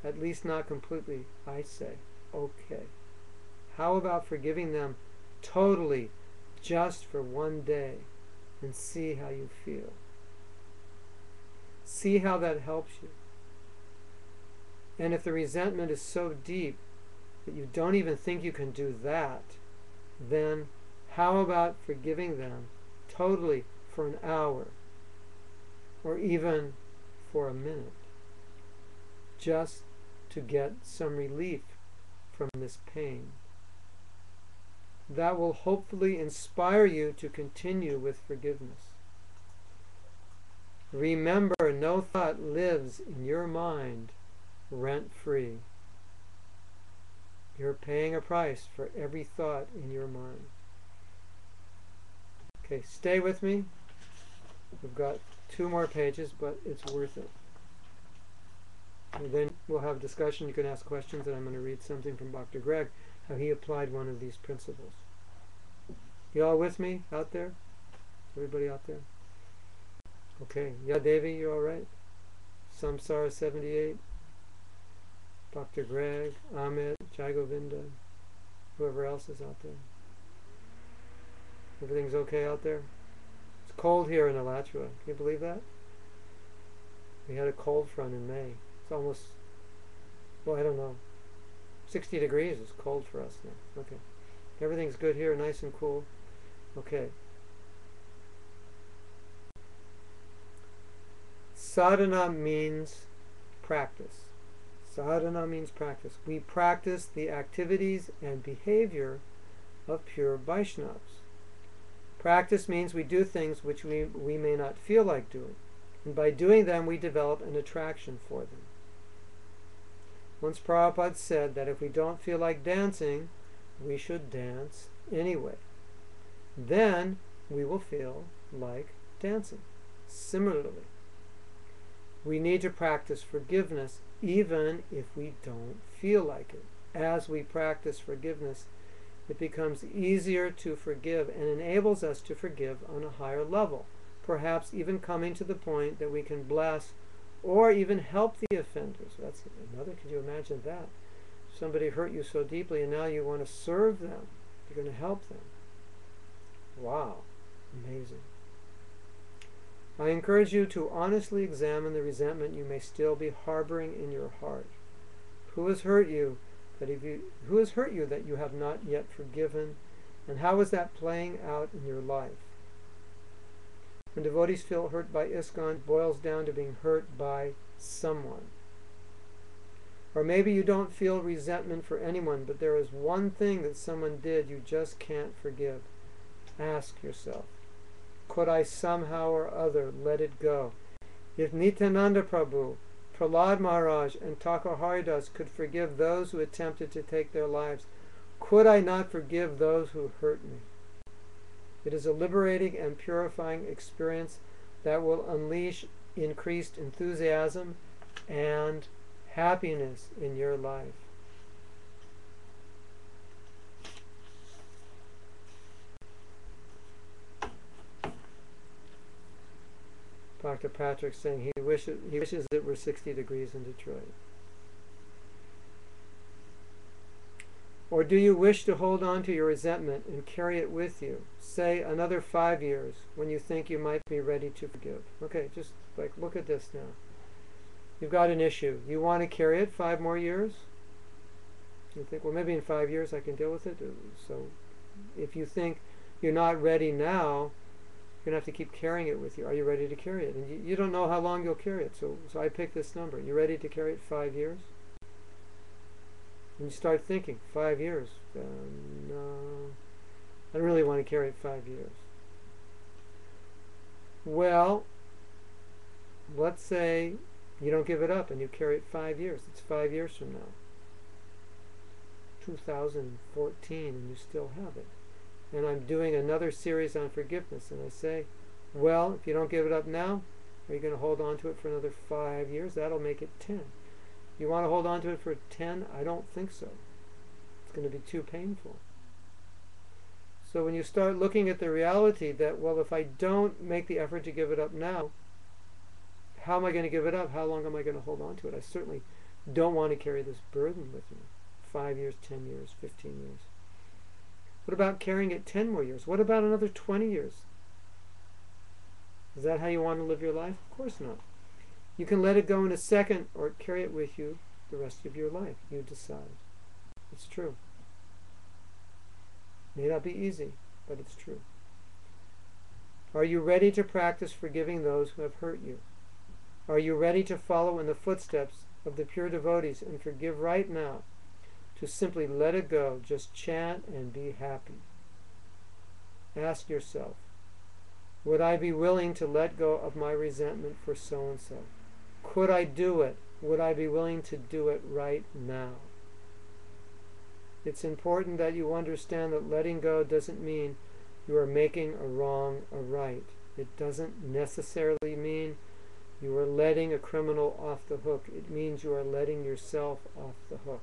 at least not completely, I say, okay. How about forgiving them totally, just for one day, and see how you feel? See how that helps you. And if the resentment is so deep that you don't even think you can do that, then how about forgiving them totally for an hour, or even for a minute, just to get some relief from this pain. That will hopefully inspire you to continue with forgiveness. Remember, no thought lives in your mind rent-free. You're paying a price for every thought in your mind. Okay, stay with me. We've got 2 more pages, but it's worth it. And then we'll have discussion. You can ask questions, and I'm going to read something from Dr. Greg, how he applied one of these principles. You all with me out there? Everybody out there? Okay. Yeah, Devi, you all right? Samsara 78. Dr. Greg, Amit, Jai Govinda, whoever else is out there. Everything's okay out there? It's cold here in Alachua. Can you believe that? We had a cold front in May. It's almost, well, I don't know. 60 degrees is cold for us now. Okay. Everything's good here, nice and cool. Okay. Sadhana means practice. Sadhana means practice. We practice the activities and behavior of pure Vaishnavas. Practice means we do things which we may not feel like doing. And by doing them, we develop an attraction for them. Once Prabhupada said that if we don't feel like dancing, we should dance anyway. Then we will feel like dancing. Similarly, we need to practice forgiveness even if we don't feel like it. As we practice forgiveness, it becomes easier to forgive and enables us to forgive on a higher level, perhaps even coming to the point that we can bless or even help the offenders. That's another, could you imagine that? Somebody hurt you so deeply and now you want to serve them. You're going to help them. Wow, amazing. I encourage you to honestly examine the resentment you may still be harboring in your heart. Who has hurt you that you have not yet forgiven, and how is that playing out in your life? When devotees feel hurt by ISKCON, it boils down to being hurt by someone. Or maybe you don't feel resentment for anyone, but there is one thing that someone did you just can't forgive. Ask yourself, could I somehow or other let it go? If Nityananda Prabhu, Prahlad Maharaj, and Thakur Haridas could forgive those who attempted to take their lives, could I not forgive those who hurt me? It is a liberating and purifying experience that will unleash increased enthusiasm and happiness in your life. Dr. Patrick saying he wishes it were 60 degrees in Detroit. Or do you wish to hold on to your resentment and carry it with you, say another 5 years, when you think you might be ready to forgive? Okay, just like look at this now. You've got an issue. You want to carry it 5 more years? You think, well, maybe in 5 years I can deal with it. So if you think you're not ready now, you're going to have to keep carrying it with you. Are you ready to carry it? And you don't know how long you'll carry it. So I picked this number. You ready to carry it 5 years? And you start thinking, 5 years? No, I don't really want to carry it 5 years. Well, let's say you don't give it up and you carry it 5 years. It's 5 years from now. 2014, and you still have it. And I'm doing another series on forgiveness, and I say, well, if you don't give it up now, are you going to hold on to it for another 5 years? That'll make it 10. You want to hold on to it for 10? I don't think so. It's going to be too painful. So when you start looking at the reality that, well, if I don't make the effort to give it up now, how am I going to give it up? How long am I going to hold on to it? I certainly don't want to carry this burden with me. 5 years, 10 years, 15 years. What about carrying it 10 more years? What about another 20 years? Is that how you want to live your life? Of course not. You can let it go in a second or carry it with you the rest of your life. You decide. It's true. May not be easy, but it's true. Are you ready to practice forgiving those who have hurt you? Are you ready to follow in the footsteps of the pure devotees and forgive right now? To simply let it go, just chant and be happy. Ask yourself, would I be willing to let go of my resentment for so-and-so? Could I do it? Would I be willing to do it right now? It's important that you understand that letting go doesn't mean you are making a wrong a right. It doesn't necessarily mean you are letting a criminal off the hook. It means you are letting yourself off the hook.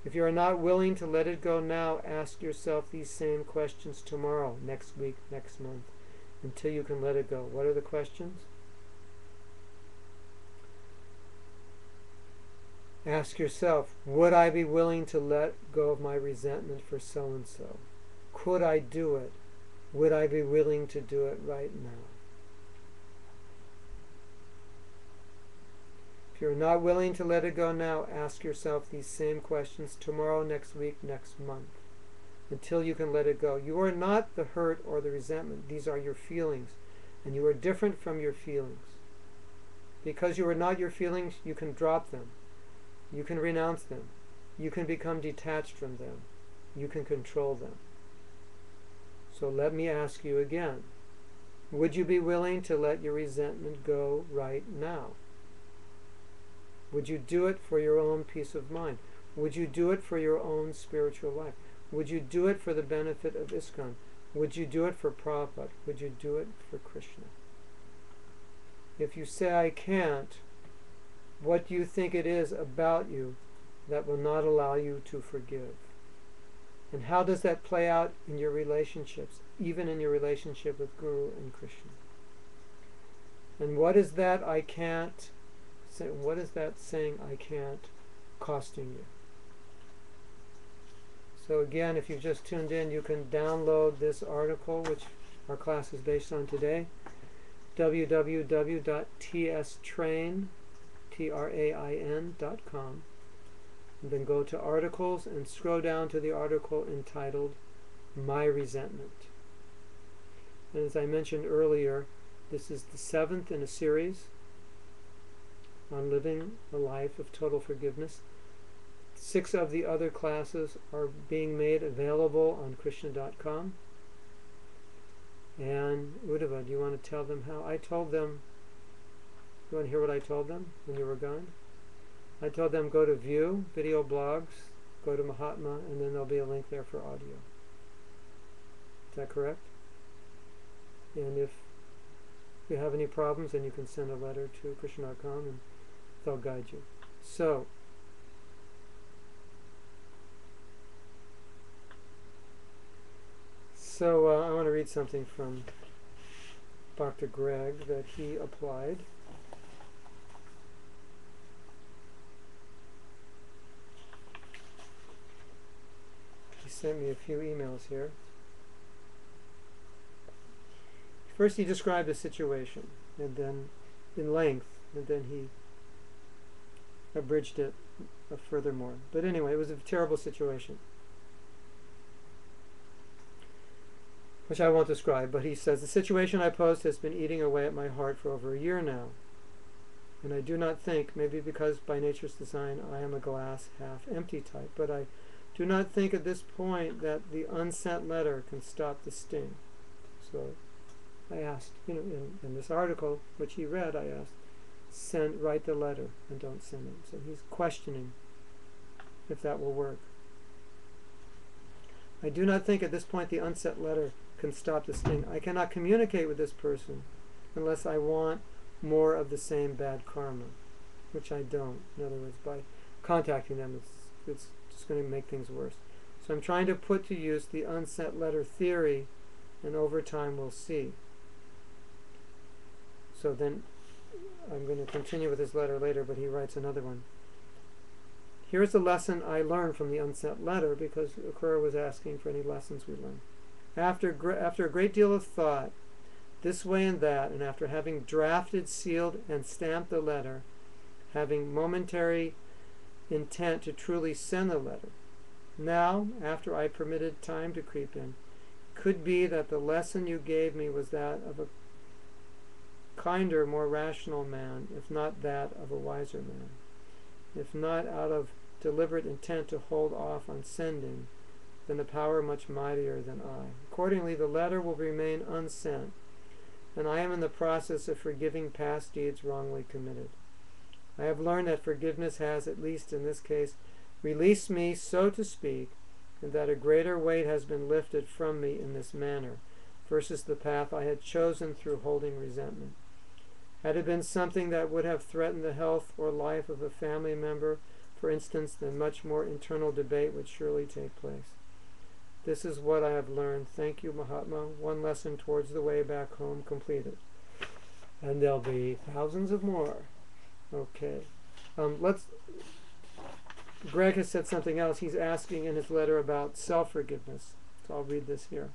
If you are not willing to let it go now, ask yourself these same questions tomorrow, next week, next month, until you can let it go. What are the questions? Ask yourself, would I be willing to let go of my resentment for so-and-so? Could I do it? Would I be willing to do it right now? If you're not willing to let it go now, ask yourself these same questions tomorrow, next week, next month, until you can let it go. You are not the hurt or the resentment. These are your feelings, and you are different from your feelings. Because you are not your feelings, you can drop them. You can renounce them. You can become detached from them. You can control them. So let me ask you again. Would you be willing to let your resentment go right now? Would you do it for your own peace of mind? Would you do it for your own spiritual life? Would you do it for the benefit of ISKCON? Would you do it for Prabhupada? Would you do it for Krishna? If you say, I can't, what do you think it is about you that will not allow you to forgive? And how does that play out in your relationships, even in your relationship with Guru and Krishna? And what is that I can't, what is that saying I can't costing you? So again, if you've just tuned in, you can download this article, which our class is based on today, www.tstrain.com. And then go to articles and scroll down to the article entitled My Resentment. And as I mentioned earlier, this is the 7th in a series on living a life of total forgiveness. 6 of the other classes are being made available on Krishna.com. And Uddhava, do you want to tell them how? I told them, you want to hear what I told them when you were gone? I told them go to view, video blogs, go to Mahatma, and then there'll be a link there for audio. Is that correct? And if you have any problems, then you can send a letter to Krishna.com and they'll guide you. So, I want to read something from Dr. Greg that he applied. He sent me a few emails here. First he described the situation, and then in length, and then he abridged it furthermore. But anyway, it was a terrible situation, which I won't describe, but he says, the situation I posed has been eating away at my heart for over a year now. And I do not think, maybe because by nature's design I am a glass half empty type, but I do not think at this point that the unsent letter can stop the sting. So I asked, in this article, which he read, I asked, write the letter and don't send it. So he's questioning if that will work. I do not think at this point the unsent letter can stop the sting. I cannot communicate with this person unless I want more of the same bad karma, which I don't. In other words, by contacting them, it's just going to make things worse. So I'm trying to put to use the unsent letter theory, and over time we'll see. So then I'm going to continue with his letter later, but he writes another one. Here's a lesson I learned from the unsent letter, because Akura was asking for any lessons we learned. After a great deal of thought, this way and that, and after having drafted, sealed, and stamped the letter, having momentary intent to truly send the letter, now, after I permitted time to creep in, could be that the lesson you gave me was that of a kinder, more rational man, if not that of a wiser man, if not out of deliberate intent to hold off on sending, then a power much mightier than I. Accordingly, the letter will remain unsent, and I am in the process of forgiving past deeds wrongly committed. I have learned that forgiveness has, at least in this case, released me, so to speak, and that a greater weight has been lifted from me in this manner, versus the path I had chosen through holding resentment. Had it been something that would have threatened the health or life of a family member, for instance, then much more internal debate would surely take place. This is what I have learned. Thank you, Mahatma. One lesson towards the way back home completed. And there'll be thousands of more. Okay. Greg has said something else. He's asking in his letter about self-forgiveness. So I'll read this here.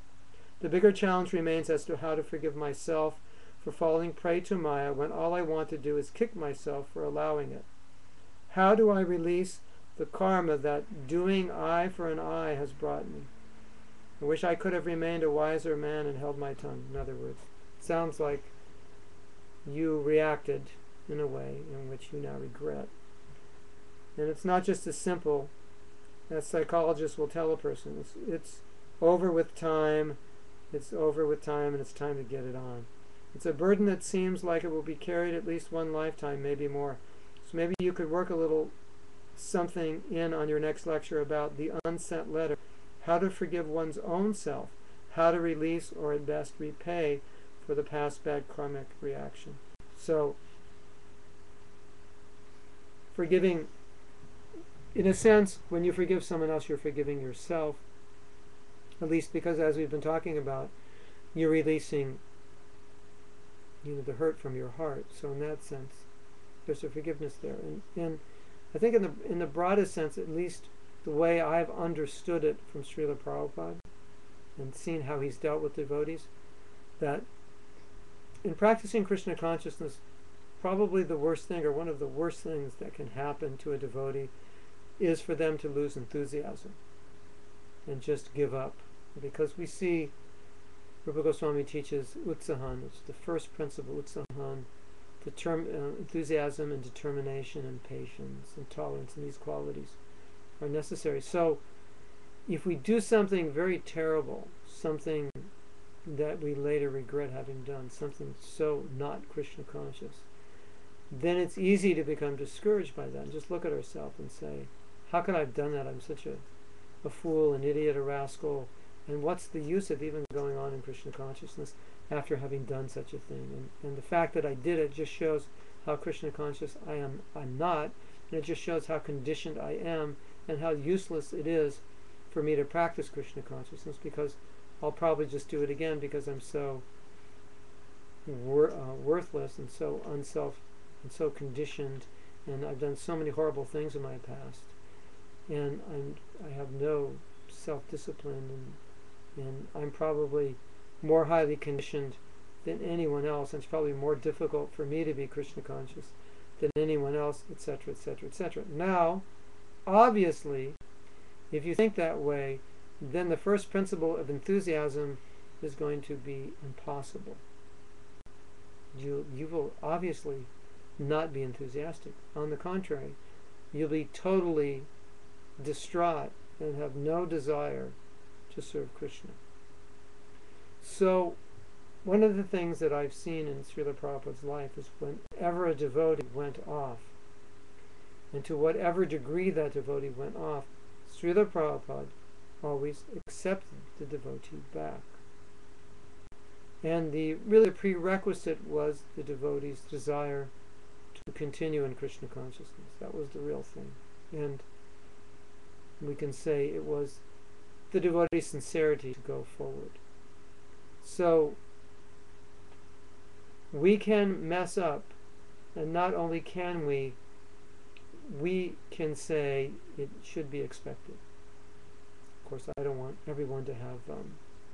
The bigger challenge remains as to how to forgive myself for falling prey to Maya when all I want to do is kick myself for allowing it. How do I release the karma that doing eye for an eye has brought me? I wish I could have remained a wiser man and held my tongue. In other words, it sounds like you reacted in a way in which you now regret. And it's not just as simple as psychologists will tell a person. It's over with time. It's over with time, and it's time to get it on. It's a burden that seems like it will be carried at least one lifetime, maybe more. So maybe you could work a little something in on your next lecture about the unsent letter, how to forgive one's own self, how to release or at best repay for the past bad karmic reaction. So, forgiving, in a sense, when you forgive someone else, you're forgiving yourself, at least because, as we've been talking about, you're releasing the hurt from your heart. So in that sense, there's a forgiveness there. And I think in the broadest sense, at least the way I've understood it from Srila Prabhupada and seen how he's dealt with devotees, that in practicing Krishna consciousness, probably the worst thing, or one of the worst things that can happen to a devotee, is for them to lose enthusiasm and just give up. Because we see Rupa Goswami teaches utsahan, which is the first principle, utsahan, enthusiasm and determination and patience and tolerance, and these qualities are necessary. So if we do something very terrible, something that we later regret having done, something so not Krishna conscious, then it's easy to become discouraged by that and just look at ourselves and say, how could I have done that? I'm such a fool, an idiot, a rascal, and what's the use of even going on in Krishna consciousness after having done such a thing? And the fact that I did it just shows how Krishna conscious I'm not, and it just shows how conditioned I am and how useless it is for me to practice Krishna consciousness, because I'll probably just do it again because I'm so worthless and so unself and so conditioned, and I've done so many horrible things in my past, and I have no self-discipline, and I'm probably more highly conditioned than anyone else, and it's probably more difficult for me to be Krishna conscious than anyone else, etc., etc., etc. Now, obviously, if you think that way, then the first principle of enthusiasm is going to be impossible. You will obviously not be enthusiastic. On the contrary, you'll be totally distraught and have no desire to serve Krishna. So, one of the things that I've seen in Srila Prabhupada's life is whenever a devotee went off, and to whatever degree that devotee went off, Srila Prabhupada always accepted the devotee back. And the prerequisite was the devotee's desire to continue in Krishna consciousness. That was the real thing. And we can say it was the devotee's sincerity to go forward. So we can mess up, and not only can we can say it should be expected. Of course, I don't want everyone to have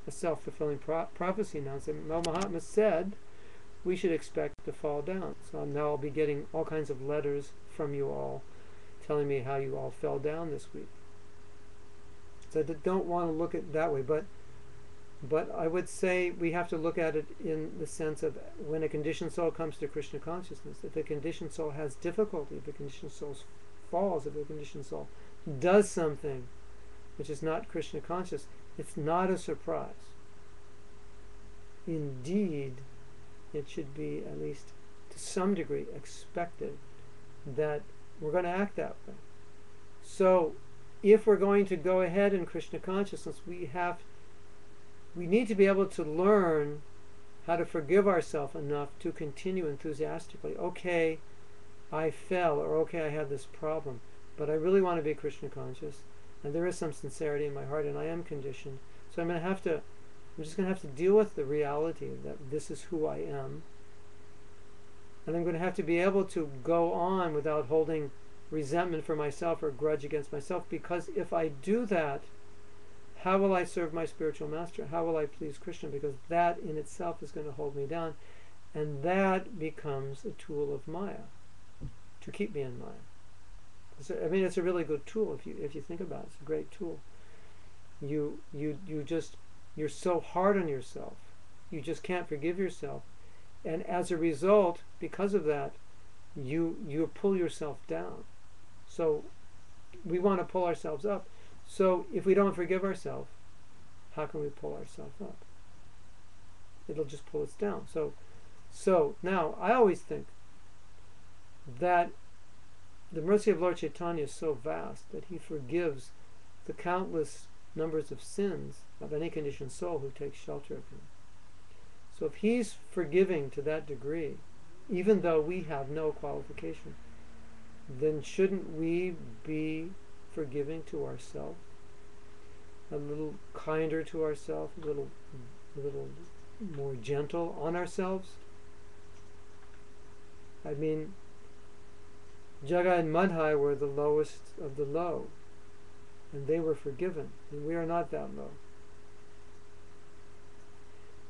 a self-fulfilling prophecy now. So Mahatma said we should expect to fall down. So now I'll be getting all kinds of letters from you all telling me how you all fell down this week. So I don't want to look at it that way, but But I would say we have to look at it in the sense of when a conditioned soul comes to Krishna consciousness, if a conditioned soul has difficulty, if a conditioned soul falls, if a conditioned soul does something which is not Krishna conscious, it's not a surprise. Indeed, it should be, at least to some degree, expected that we're going to act that way. So if we're going to go ahead in Krishna consciousness, we need to be able to learn how to forgive ourselves enough to continue enthusiastically. Okay, I fell, or okay, I had this problem, but I really want to be Krishna conscious, and there is some sincerity in my heart, and I am conditioned. So I'm just going to have to deal with the reality that this is who I am, and I'm going to have to be able to go on without holding resentment for myself or grudge against myself, because if I do that, how will I serve my spiritual master? How will I please Krishna? Because that in itself is going to hold me down, and that becomes a tool of Maya to keep me in Maya. I mean, it's a really good tool if you think about it. It's a great tool. You're so hard on yourself. You just can't forgive yourself, and as a result, because of that, you pull yourself down. So we want to pull ourselves up. So if we don't forgive ourselves, how can we pull ourselves up? It'll just pull us down. So now I always think that the mercy of Lord Chaitanya is so vast that he forgives the countless numbers of sins of any conditioned soul who takes shelter of him. So if he's forgiving to that degree, even though we have no qualification, then shouldn't we be forgiving to ourselves, a little kinder to ourselves, a little more gentle on ourselves? I mean, Jaga and Madhai were the lowest of the low, and they were forgiven, and we are not that low.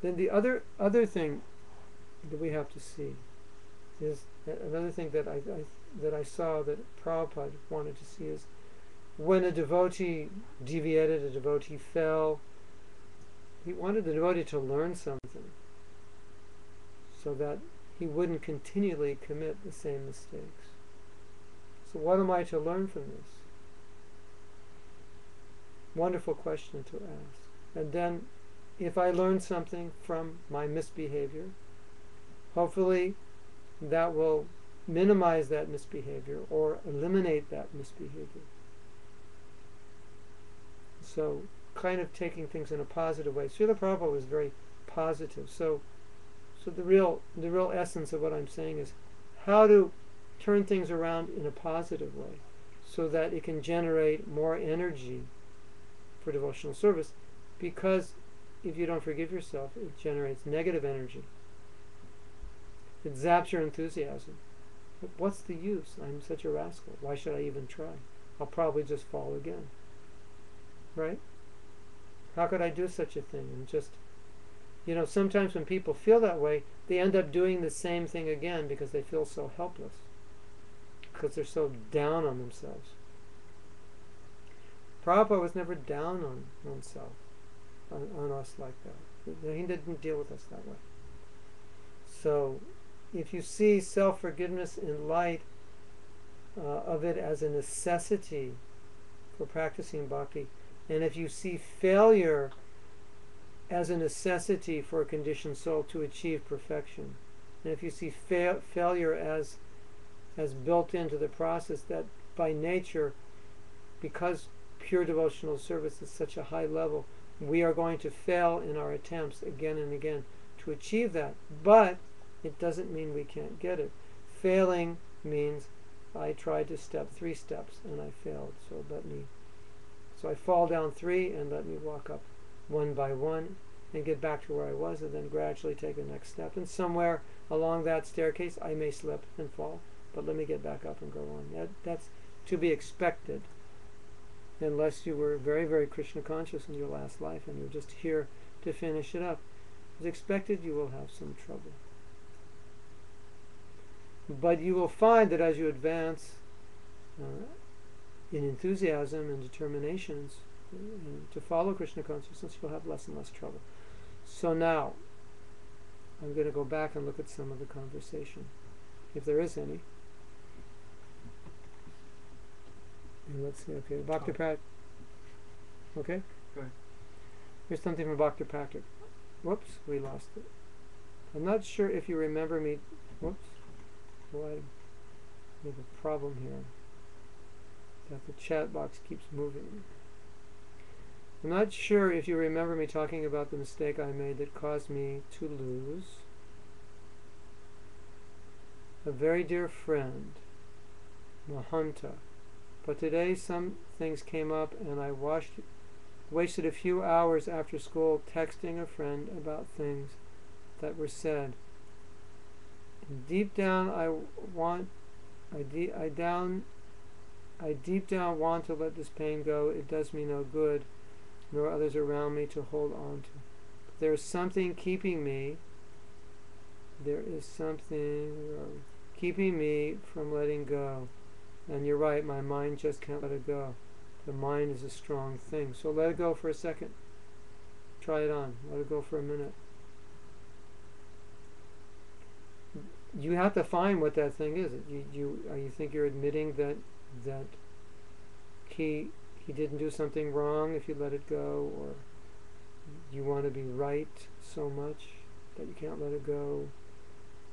Then the other thing that we have to see is another thing that I saw that Prabhupada wanted to see is when a devotee deviated, a devotee fell, he wanted the devotee to learn something so that he wouldn't continually commit the same mistakes. So what am I to learn from this? Wonderful question to ask. And then if I learn something from my misbehavior, hopefully that will minimize that misbehavior or eliminate that misbehavior. So kind of taking things in a positive way. Srila Prabhupada was very positive. So the real essence of what I'm saying is how to turn things around in a positive way so that it can generate more energy for devotional service, because if you don't forgive yourself, it generates negative energy. It zaps your enthusiasm. But what's the use? I'm such a rascal. Why should I even try? I'll probably just fall again. Right? How could I do such a thing? And just, sometimes when people feel that way, they end up doing the same thing again because they feel so helpless, because they're so down on themselves. Prabhupada was never down on himself, on us like that. He didn't deal with us that way. So if you see self-forgiveness in light of it as a necessity for practicing bhakti, and if you see failure as a necessity for a conditioned soul to achieve perfection, and if you see failure as built into the process, that by nature, because pure devotional service is such a high level, we are going to fail in our attempts again and again to achieve that. But it doesn't mean we can't get it. Failing means I tried to step 3 steps and I failed, so I fall down 3 and let me walk up one by one and get back to where I was, and then gradually take the next step. And somewhere along that staircase I may slip and fall, but let me get back up and go on. That's to be expected, unless you were very, very Krishna conscious in your last life and you're just here to finish it up. It's expected you will have some trouble. But you will find that as you advance in enthusiasm and determinations to follow Krishna consciousness, you'll have less and less trouble. So now, I'm going to go back and look at some of the conversation, if there is any. And let's see, okay, Bhakti Pratik. Okay? Go ahead. Here's something from Bhakti Pratik. Whoops, we lost it. I'm not sure if you remember me. Whoops. Well, I have a problem here. That the chat box keeps moving. I'm not sure if you remember me talking about the mistake I made that caused me to lose a very dear friend, Mahanta. But today some things came up and I wasted a few hours after school texting a friend about things that were said. Deep down I deep down want to let this pain go. It does me no good, nor others around me to hold on to. But there is something keeping me. There is something keeping me from letting go. And you're right, my mind just can't let it go. The mind is a strong thing. So let it go for a second. Try it on. Let it go for a minute. You have to find what that thing is. You think you're admitting that he didn't do something wrong if you let it go, or you want to be right so much that you can't let it go.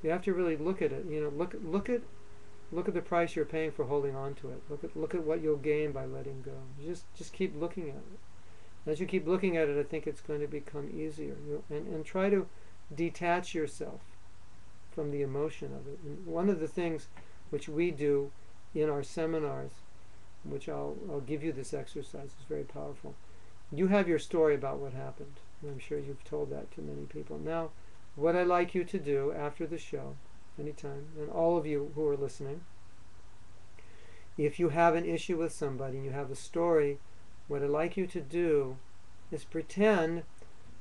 You have to really look at it. Look at the price you're paying for holding on to it. Look at what you'll gain by letting go. Just keep looking at it. As you keep looking at it, I think it's going to become easier. And try to detach yourself from the emotion of it. And one of the things which we do in our seminars, which I'll give you this exercise, is very powerful. You have your story about what happened, and I'm sure you've told that to many people. Now, what I'd like you to do after the show, anytime, and all of you who are listening, if you have an issue with somebody and you have a story, what I'd like you to do is pretend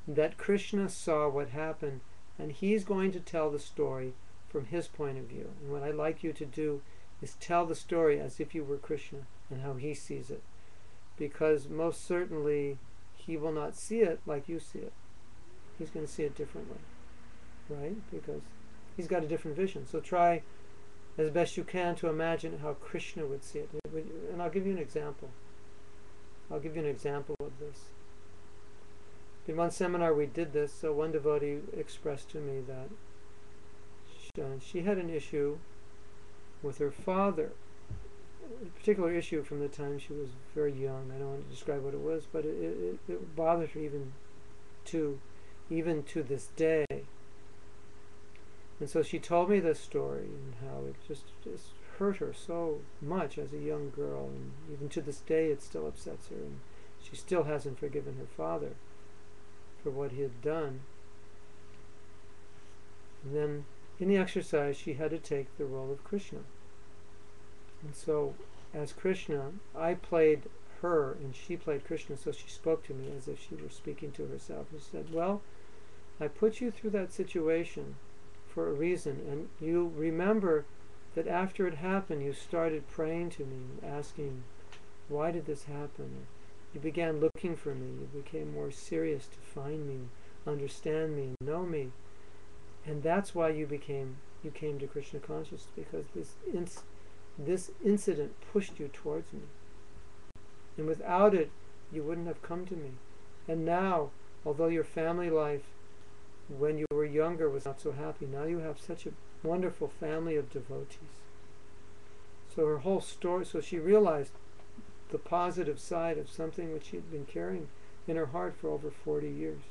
that Krishna saw what happened and he's going to tell the story from his point of view. And what I'd like you to do is tell the story as if you were Krishna and how he sees it. Because most certainly he will not see it like you see it. He's going to see it differently, right? Because he's got a different vision. So try as best you can to imagine how Krishna would see it. And I'll give you an example. I'll give you an example of this. In one seminar we did this, so one devotee expressed to me that she had an issue with her father, a particular issue from the time she was very young. I don't want to describe what it was, but it bothered her even to this day. And so she told me this story and how it just hurt her so much as a young girl, and even to this day it still upsets her, and she still hasn't forgiven her father for what he had done. And then in the exercise she had to take the role of Krishna. And so as Krishna, I played her and she played Krishna, so she spoke to me as if she were speaking to herself and said, well, I put you through that situation for a reason, and you remember that after it happened you started praying to me and asking, why did this happen? You began looking for me. You became more serious to find me, understand me, know me. And that's why you came to Krishna consciousness, because this incident pushed you towards me. And without it, you wouldn't have come to me. And now, although your family life when you were younger was not so happy, now you have such a wonderful family of devotees. So her whole story, so she realized the positive side of something which she'd been carrying in her heart for over 40 years.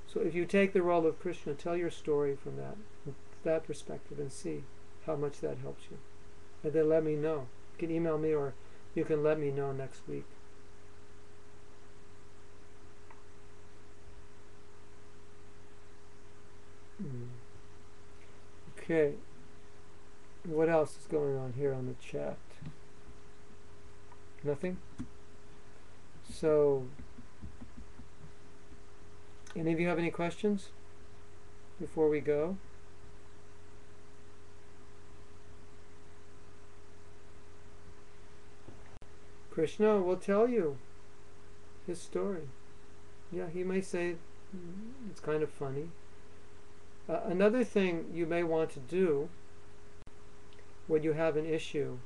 So if you take the role of Krishna, tell your story from that perspective and see how much that helps you. And then let me know. You can email me or you can let me know next week. Okay. What else is going on here on the chat? Nothing? So, any of you have any questions before we go? Krishna will tell you his story. Yeah, he may say It's kind of funny. Another thing you may want to do when you have an issue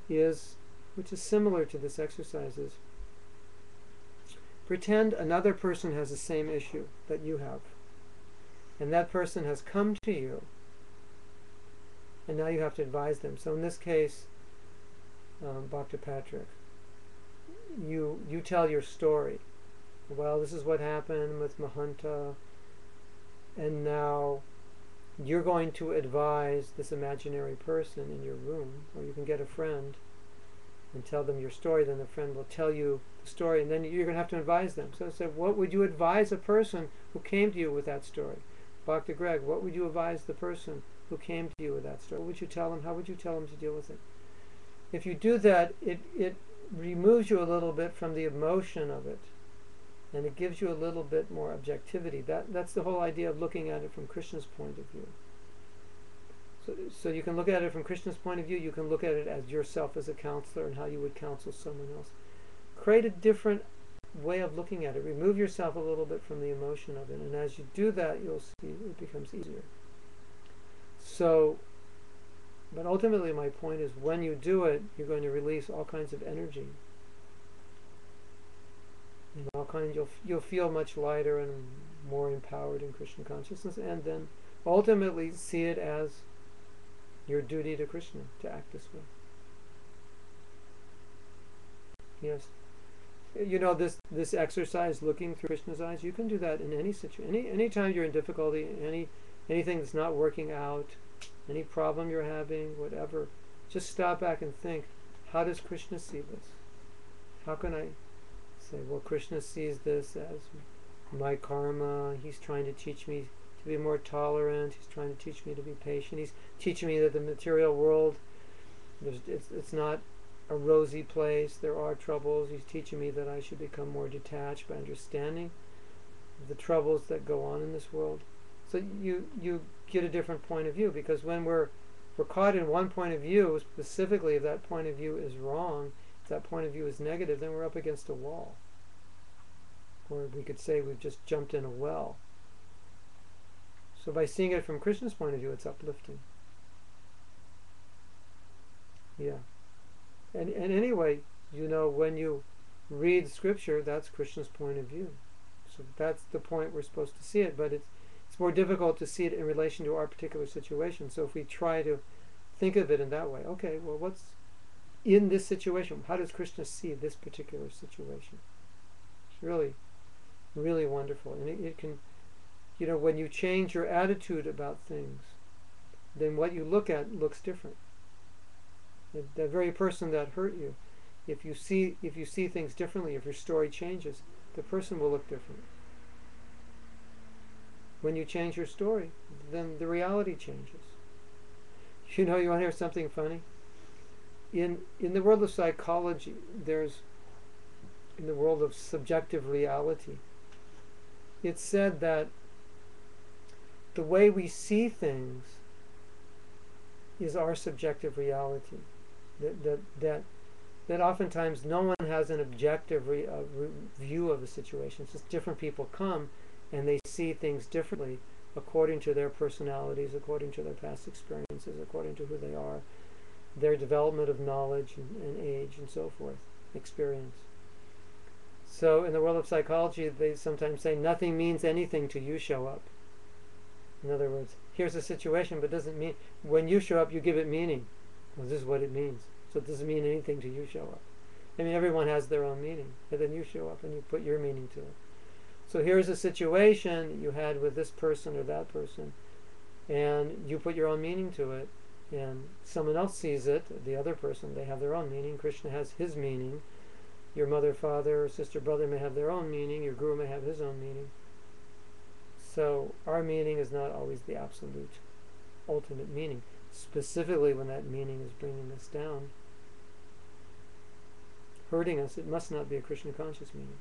is, which is similar to this exercise, is pretend another person has the same issue that you have. And that person has come to you, and now you have to advise them. So in this case, Dr. Patrick, you tell your story. Well, this is what happened with Mahanta, and now you're going to advise this imaginary person in your room, or you can get a friend and tell them your story, then the friend will tell you the story, and then you're going to have to advise them. So what would you advise a person who came to you with that story? Dr. Greg, what would you advise the person who came to you with that story? What would you tell them? How would you tell them to deal with it? If you do that, it removes you a little bit from the emotion of it, and it gives you a little bit more objectivity. That's the whole idea of looking at it from Krishna's point of view. So you can look at it from Krishna's point of view. You can look at it as yourself as a counselor and how you would counsel someone else. Create a different way of looking at it. Remove yourself a little bit from the emotion of it, and as you do that, you'll see it becomes easier. So, but ultimately my point is, when you do it, you're going to release all kinds of energy. And you'll feel much lighter and more empowered in Krishna consciousness, and then ultimately see it as your duty to Krishna to act this way. Yes. You know, this exercise, looking through Krishna's eyes, you can do that in any situation. Any time you're in difficulty, anything that's not working out, any problem you're having, whatever, just stop back and think, how does Krishna see this? How can I say, well, Krishna sees this as my karma. He's trying to teach me to be more tolerant. He's trying to teach me to be patient. He's teaching me that the material world, it's not a rosy place. There are troubles. He's teaching me that I should become more detached by understanding the troubles that go on in this world. So you get a different point of view, because when we're caught in one point of view, specifically if that point of view is wrong, if that point of view is negative, then we're up against a wall. Or we could say we've just jumped in a well. So by seeing it from Krishna's point of view, it's uplifting. Yeah. And anyway, you know, when you read scripture, that's Krishna's point of view. So that's the point we're supposed to see it, but it's more difficult to see it in relation to our particular situation. So if we try to think of it in that way, okay, well, what's in this situation? How does Krishna see this particular situation? It's really, really wonderful. And it can, you know, when you change your attitude about things, then what you look at looks different. The very person that hurt you, if you see things differently, if your story changes, the person will look different. When you change your story, then the reality changes. You know, you want to hear something funny? In the world of psychology, in the world of subjective reality, it's said that the way we see things is our subjective reality. That oftentimes no one has an objective view of a situation. It's just different people come and they see things differently according to their personalities, according to their past experiences, according to who they are, their development of knowledge and age and so forth, experience. So in the world of psychology, they sometimes say nothing means anything till you show up. In other words, here's a situation, but doesn't mean, when you show up, you give it meaning. Well, this is what it means. So it doesn't mean anything till you show up. I mean, everyone has their own meaning, but then you show up and you put your meaning to it. So here's a situation you had with this person or that person, and you put your own meaning to it, and someone else sees it, the other person, they have their own meaning. Krishna has his meaning. Your mother, father, sister, brother may have their own meaning. Your guru may have his own meaning. So our meaning is not always the absolute, ultimate meaning, specifically when that meaning is bringing us down, hurting us. It must not be a Krishna conscious meaning.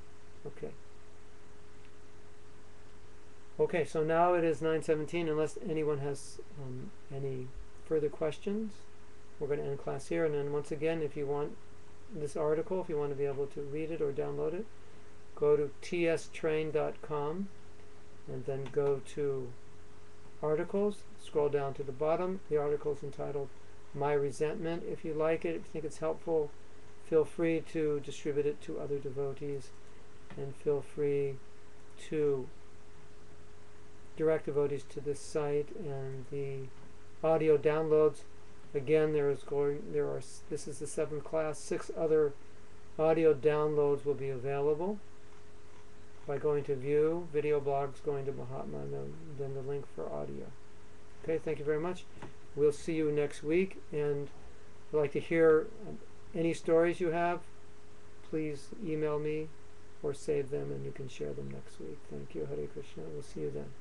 Okay, so now it is 9:17. Unless anyone has any further questions, we're going to end class here. And then once again, if you want this article, if you want to be able to read it or download it, go to tstrain.com and then go to articles, scroll down to the bottom. The article is entitled My Resentment. If you like it, if you think it's helpful, feel free to distribute it to other devotees, and feel free to direct devotees to this site. And the audio downloads, again, this is the 7th class. 6 other audio downloads will be available by going to view video blogs, going to Mahatma, and then the link for audio. Okay, thank you very much. We'll see you next week, and I'd like to hear any stories you have. Please email me or save them, and you can share them next week. Thank you. Hare Krishna. We'll see you then.